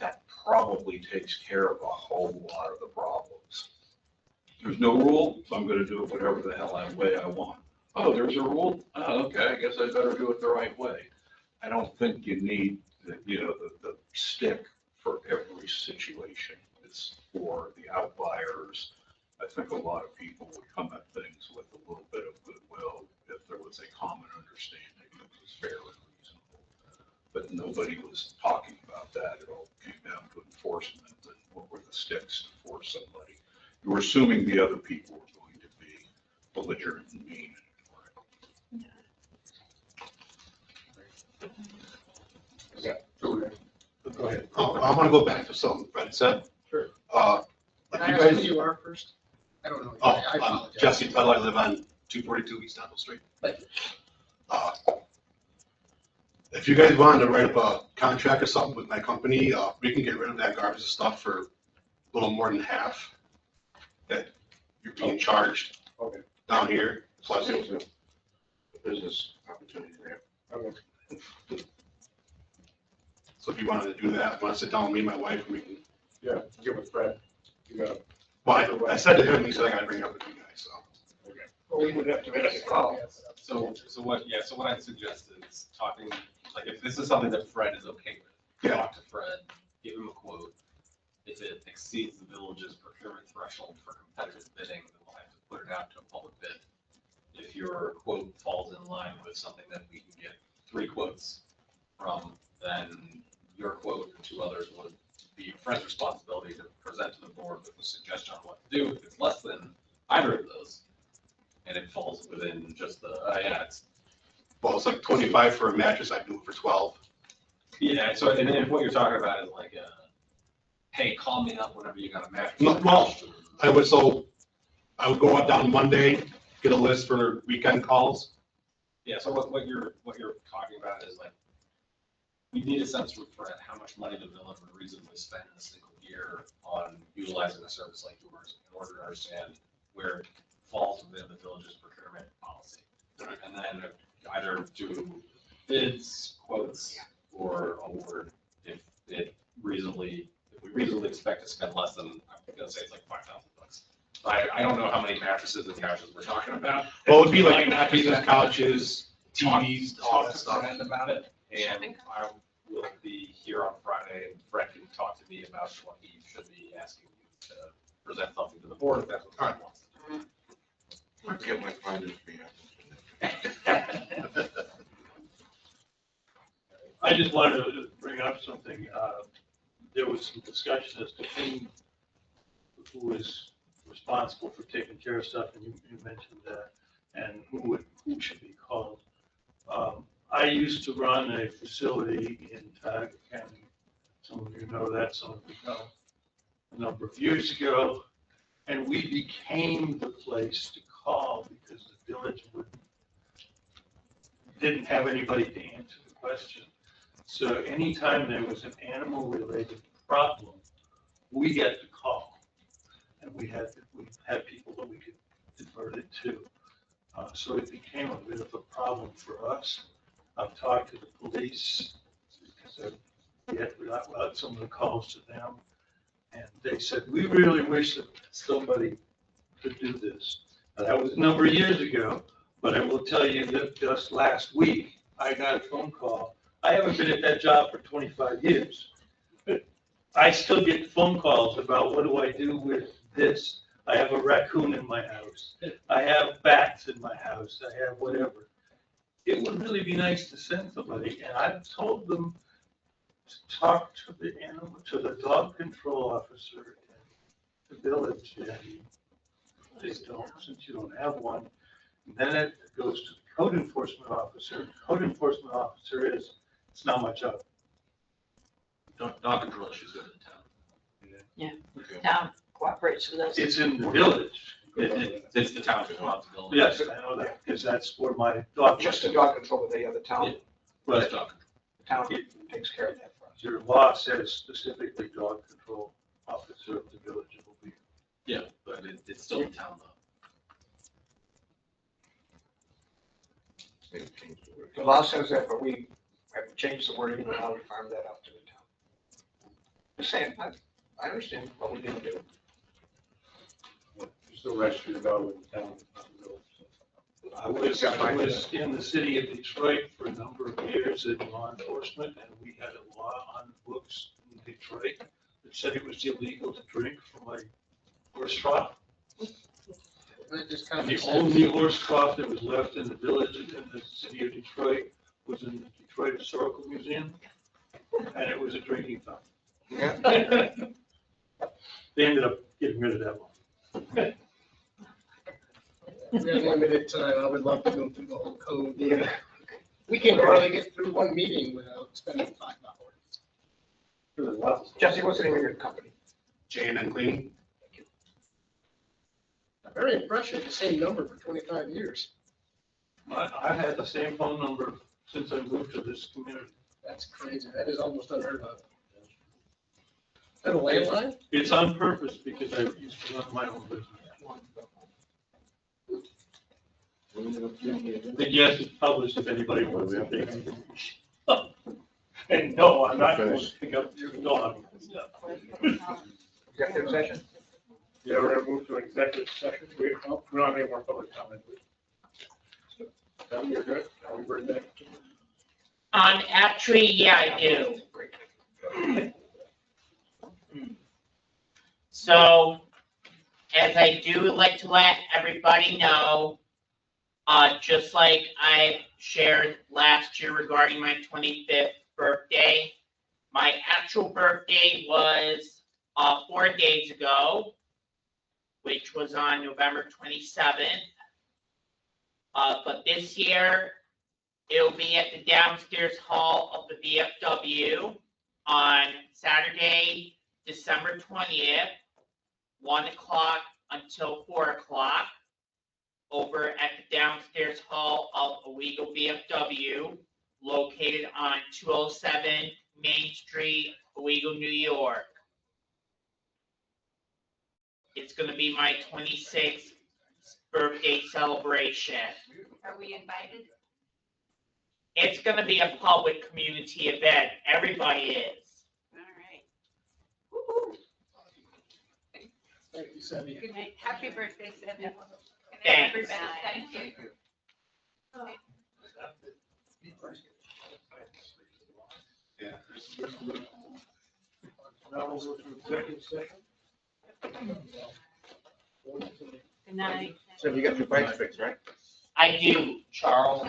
S20: that probably takes care of a whole lot of the problems. There's no rule, so I'm gonna do it whatever the hell way I want. Oh, there's a rule? Oh, okay, I guess I better do it the right way. I don't think you need the stick for every situation. It's for the outliers. I think a lot of people would come at things with a little bit of goodwill if there was a common understanding that was fair and reasonable. But nobody was talking about that. It all came down to enforcement and what were the sticks to force somebody. You were assuming the other people were going to be belligerent and mean.
S1: Go ahead. I want to go back to something Fred said.
S13: Sure.
S1: If
S13: Can I
S1: you
S13: ask who
S1: guys,
S13: you are first? I don't know.
S1: oh,
S13: I
S1: I'm
S13: apologize.
S1: Jesse Tuttle. I live on 242 East Temple Street.
S13: Thank you.
S1: If you guys wanted to write up a contract or something with my company, we can get rid of that garbage stuff for a little more than half that you're being charged down here. Plus,
S5: There's a business opportunity there.
S1: so if you wanted to do that, want to sit down with me and my wife, we can.
S2: Yeah, give it Fred. You got it.
S1: Well, I said to him, he said I got to bring it up with you guys. So.
S13: Well, we would have to make a call.
S11: So what I'd suggest is talking, like, if this is something that Fred is okay with, talk to Fred, give him a quote. If it exceeds the village's procurement threshold for competitive bidding, then we'll have to put it out to a public bid. If your quote falls in line with something that we can get 3 quotes from, then your quote and 2 others would be Fred's responsibility to present to the board with a suggestion on what to do. If it's less than either of those, and it falls within just the,
S1: Well, it's like 25 for a mattress. I do it for 12.
S11: Yeah, so, and then what you're talking about is like, hey, call me up whenever you got a mattress.
S1: No, well, I would go up down Monday, get a list for weekend calls.
S11: Yeah, so what you're talking about is like, we need a sense from Fred how much money the village would reasonably spend in a single year on utilizing a service like yours in order to understand where it falls within the village's procurement policy. And then either do bids, quotes, or award if we reasonably expect to spend less than, I'm gonna say it's like $5,000. I don't know how many mattresses and couches we're talking about.
S1: Well, it would be like mattresses, couches, TVs, all that stuff.
S11: About it, and I will be here on Friday, and Fred can talk to me about what he should be asking you to present something to the board if that's what Fred wants.
S5: I'll get my finders for you.
S4: I just wanted to bring up something. There was some discussion as to who is responsible for taking care of stuff, and you mentioned that, and who should be called. I used to run a facility in Tioga County. Some of you know that, some of you don't. A number of years ago, and we became the place to call because the village didn't have anybody to answer the question. So anytime there was an animal-related problem, we get to call, and we had people that we could divert it to. So it became a bit of a problem for us. I've talked to the police because we had some of the calls to them, And they said, we really wish that somebody could do this. Now, that was a number of years ago, but I will tell you that just last week, I got a phone call. I haven't been at that job for 25 years. I still get phone calls about what do I do with this? I have a raccoon in my house. I have bats in my house. I have whatever. It would really be nice to send somebody, and I've told them to talk to the animal, to the dog control officer in the village, and they don't, since you don't have one. And then it goes to the code enforcement officer. Code enforcement officer is, it's not much of.
S11: Dog control issues go to the town.
S3: Yeah, town cooperates with us.
S4: It's in the village.
S11: It's the town's responsibility.
S4: Yes, I know that, because that's where my dog.
S12: Just the dog control, but they have the town,
S4: Right.
S12: the town takes care of that for us.
S4: Your law says specifically dog control officer of the village of Owego.
S11: Yeah, but it's still the town though.
S12: The law says that, but we have changed the wording and now we farm that out to the town. Just saying, I understand what we didn't do.
S4: Still registered to go with the town. I was in the city of Detroit for a number of years in law enforcement, and we had a law on the books in Detroit that said it was illegal to drink from a horse trough.
S13: That just kind of
S4: The
S13: makes sense.
S4: only horse trough that was left in the village in the city of Detroit was in the Detroit Historical Museum, and it was a drinking fountain. They ended up getting rid of that one.
S13: We have limited time. I would love to go through the whole code. Yeah. We can hardly get through one meeting without spending 5 hours.
S12: Jesse, what's the name of your company?
S1: J&N Cleaning.
S13: I'm very impressed. You had the same number for 25 years.
S4: I've had the same phone number since I moved to this community.
S13: That's crazy. That is almost unheard of. Is that a landline?
S4: It's on purpose because I used to run my own business. And yes, it's published if anybody wants to take it. And no, I'm not going to pick up your dog.
S12: Executive session?
S2: Yeah, we're gonna move to executive session. We don't have any more public comment. You're good? Are we ready back?
S17: Actually, yeah, I do. So, as I do like to let everybody know, just like I shared last year regarding my 25th birthday, my actual birthday was 4 days ago, which was on November 27th. But this year, it'll be at the downstairs hall of the VFW on Saturday, December 20th, 1 o'clock until 4 o'clock, over at the downstairs hall of Owego VFW, located on 207 Main Street, Owego, New York. It's going to be my 26th birthday celebration.
S7: Are we invited?
S17: It's going to be a public community event. Everybody is.
S7: All right. Woo-hoo.
S13: Thank you, Sammy.
S7: Good night. Happy birthday, Seven. Good night,
S17: Thanks.
S7: everybody. Thank you.
S4: Now we'll go to executive session.
S7: Good night.
S5: So you got your bikes fixed, right?
S17: I do, Charles.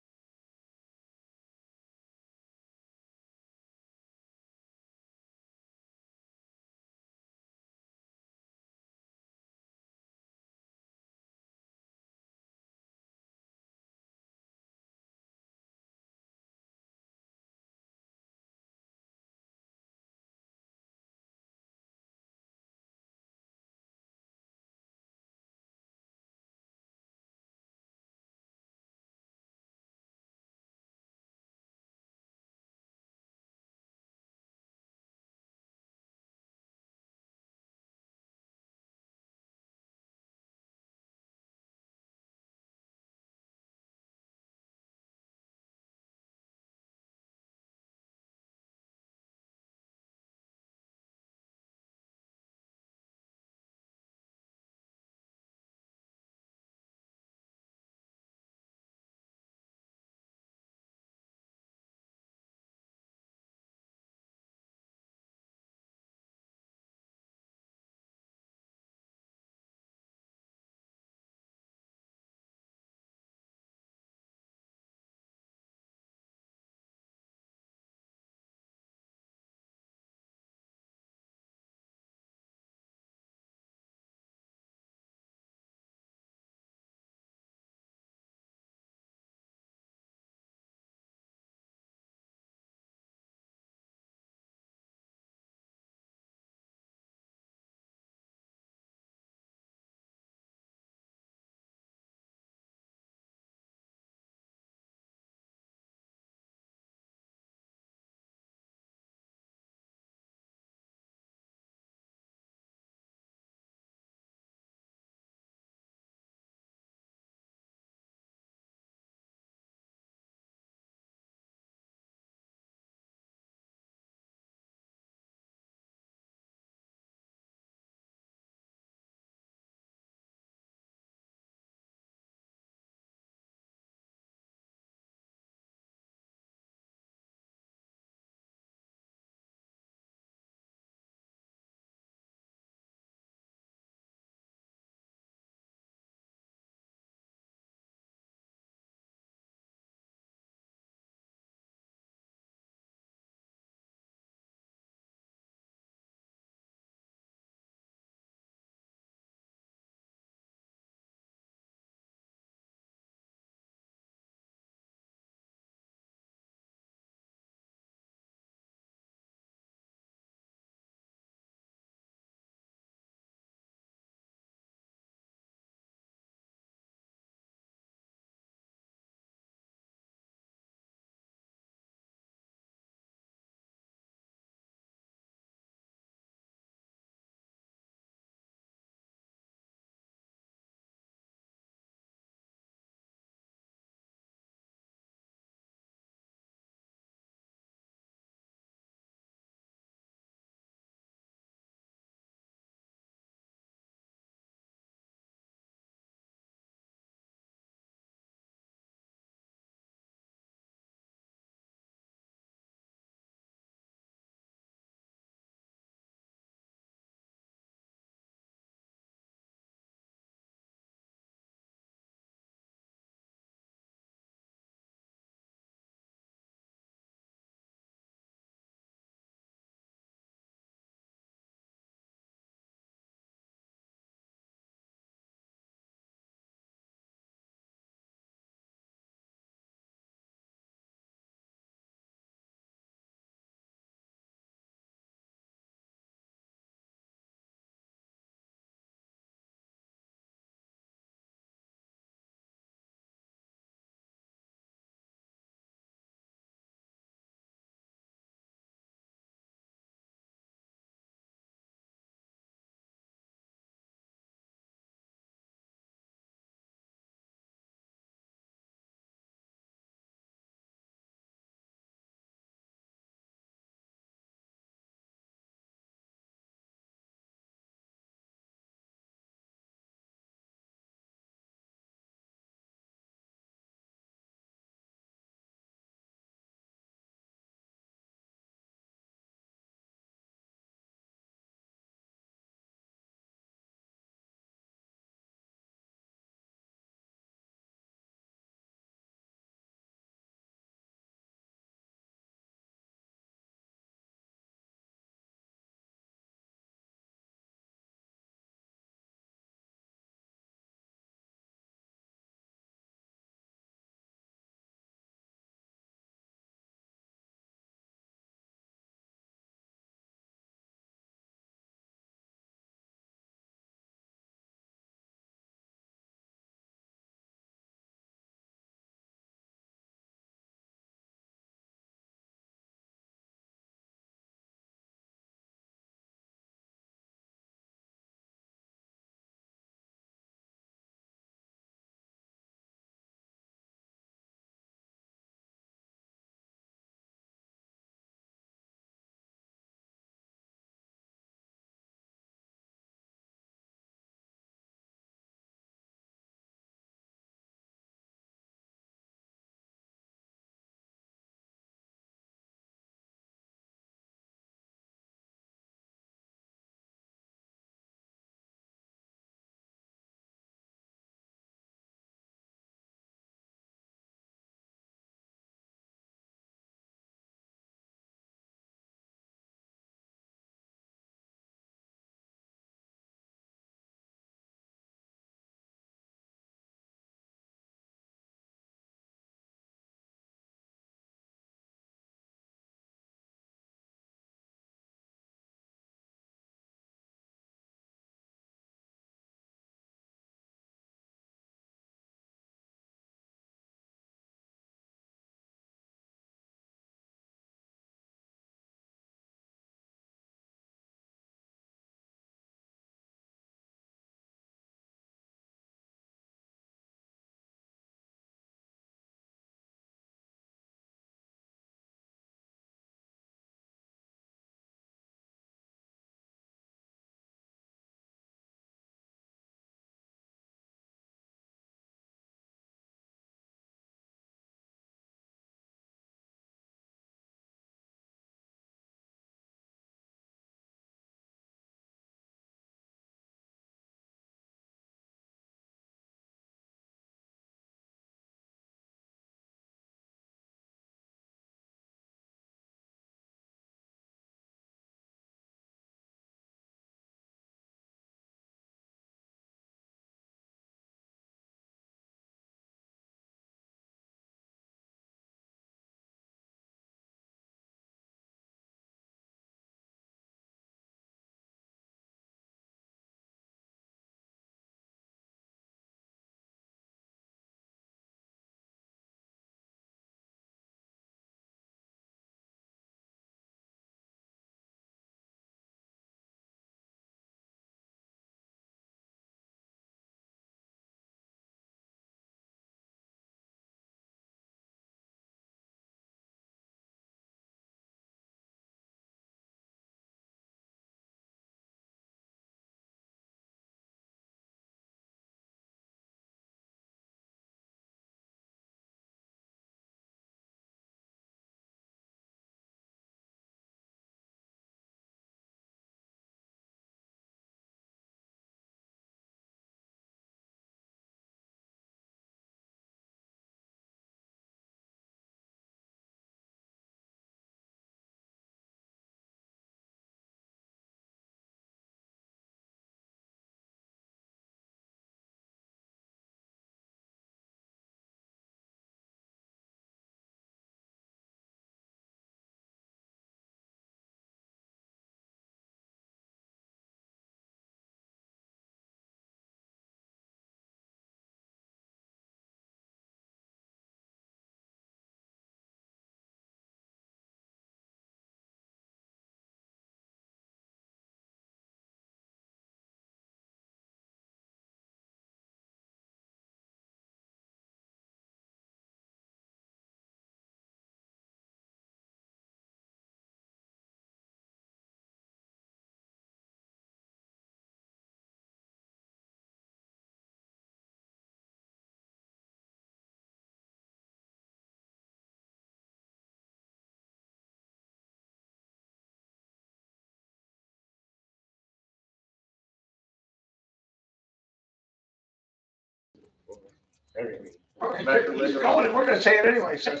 S12: Okay, we're going, and we're gonna say it anyway, so.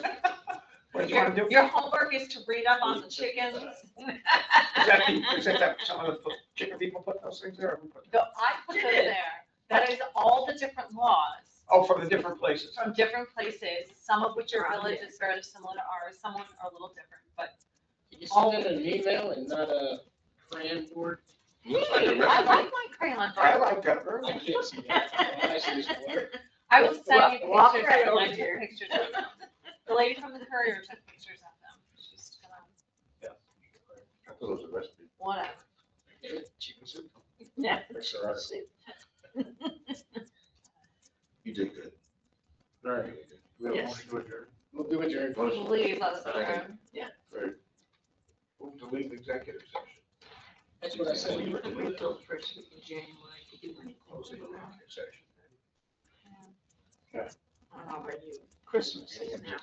S12: What do you wanna do?
S6: Your homework is to read up on the chickens.
S12: Is that some of the chicken people put those things there? Or who put them?
S6: No, I put them there. That is all the different laws
S12: Oh, from the different places.
S6: from different places, some of which are villages very similar to ours, some are a little different, but.
S13: Can you send it in an email and not a crayon board?
S6: I like my crayon.
S12: I like that very
S13: I
S12: much.
S13: can't see that. All I see is blur.
S6: I will send you
S3: Walk
S6: pictures.
S3: right
S6: of them. I
S3: over
S6: took
S3: here.
S6: pictures of them. The lady from the courier took pictures of them. She's gonna,
S5: I thought it was a recipe.
S6: whatever.
S13: Chicken soup.
S3: Yeah.
S13: Makes her heart.
S5: You did good.
S12: All right. We have a
S3: Yes.
S12: motion to adjourn.
S13: We'll do adjourn.
S6: Please, let us know.
S3: Yeah.
S5: Right. Move to leave executive session.
S13: That's what I said.
S3: We wait till the first week in January to do any
S5: Closing
S3: closing.
S5: the session.
S3: I don't know about you, Christmas is now.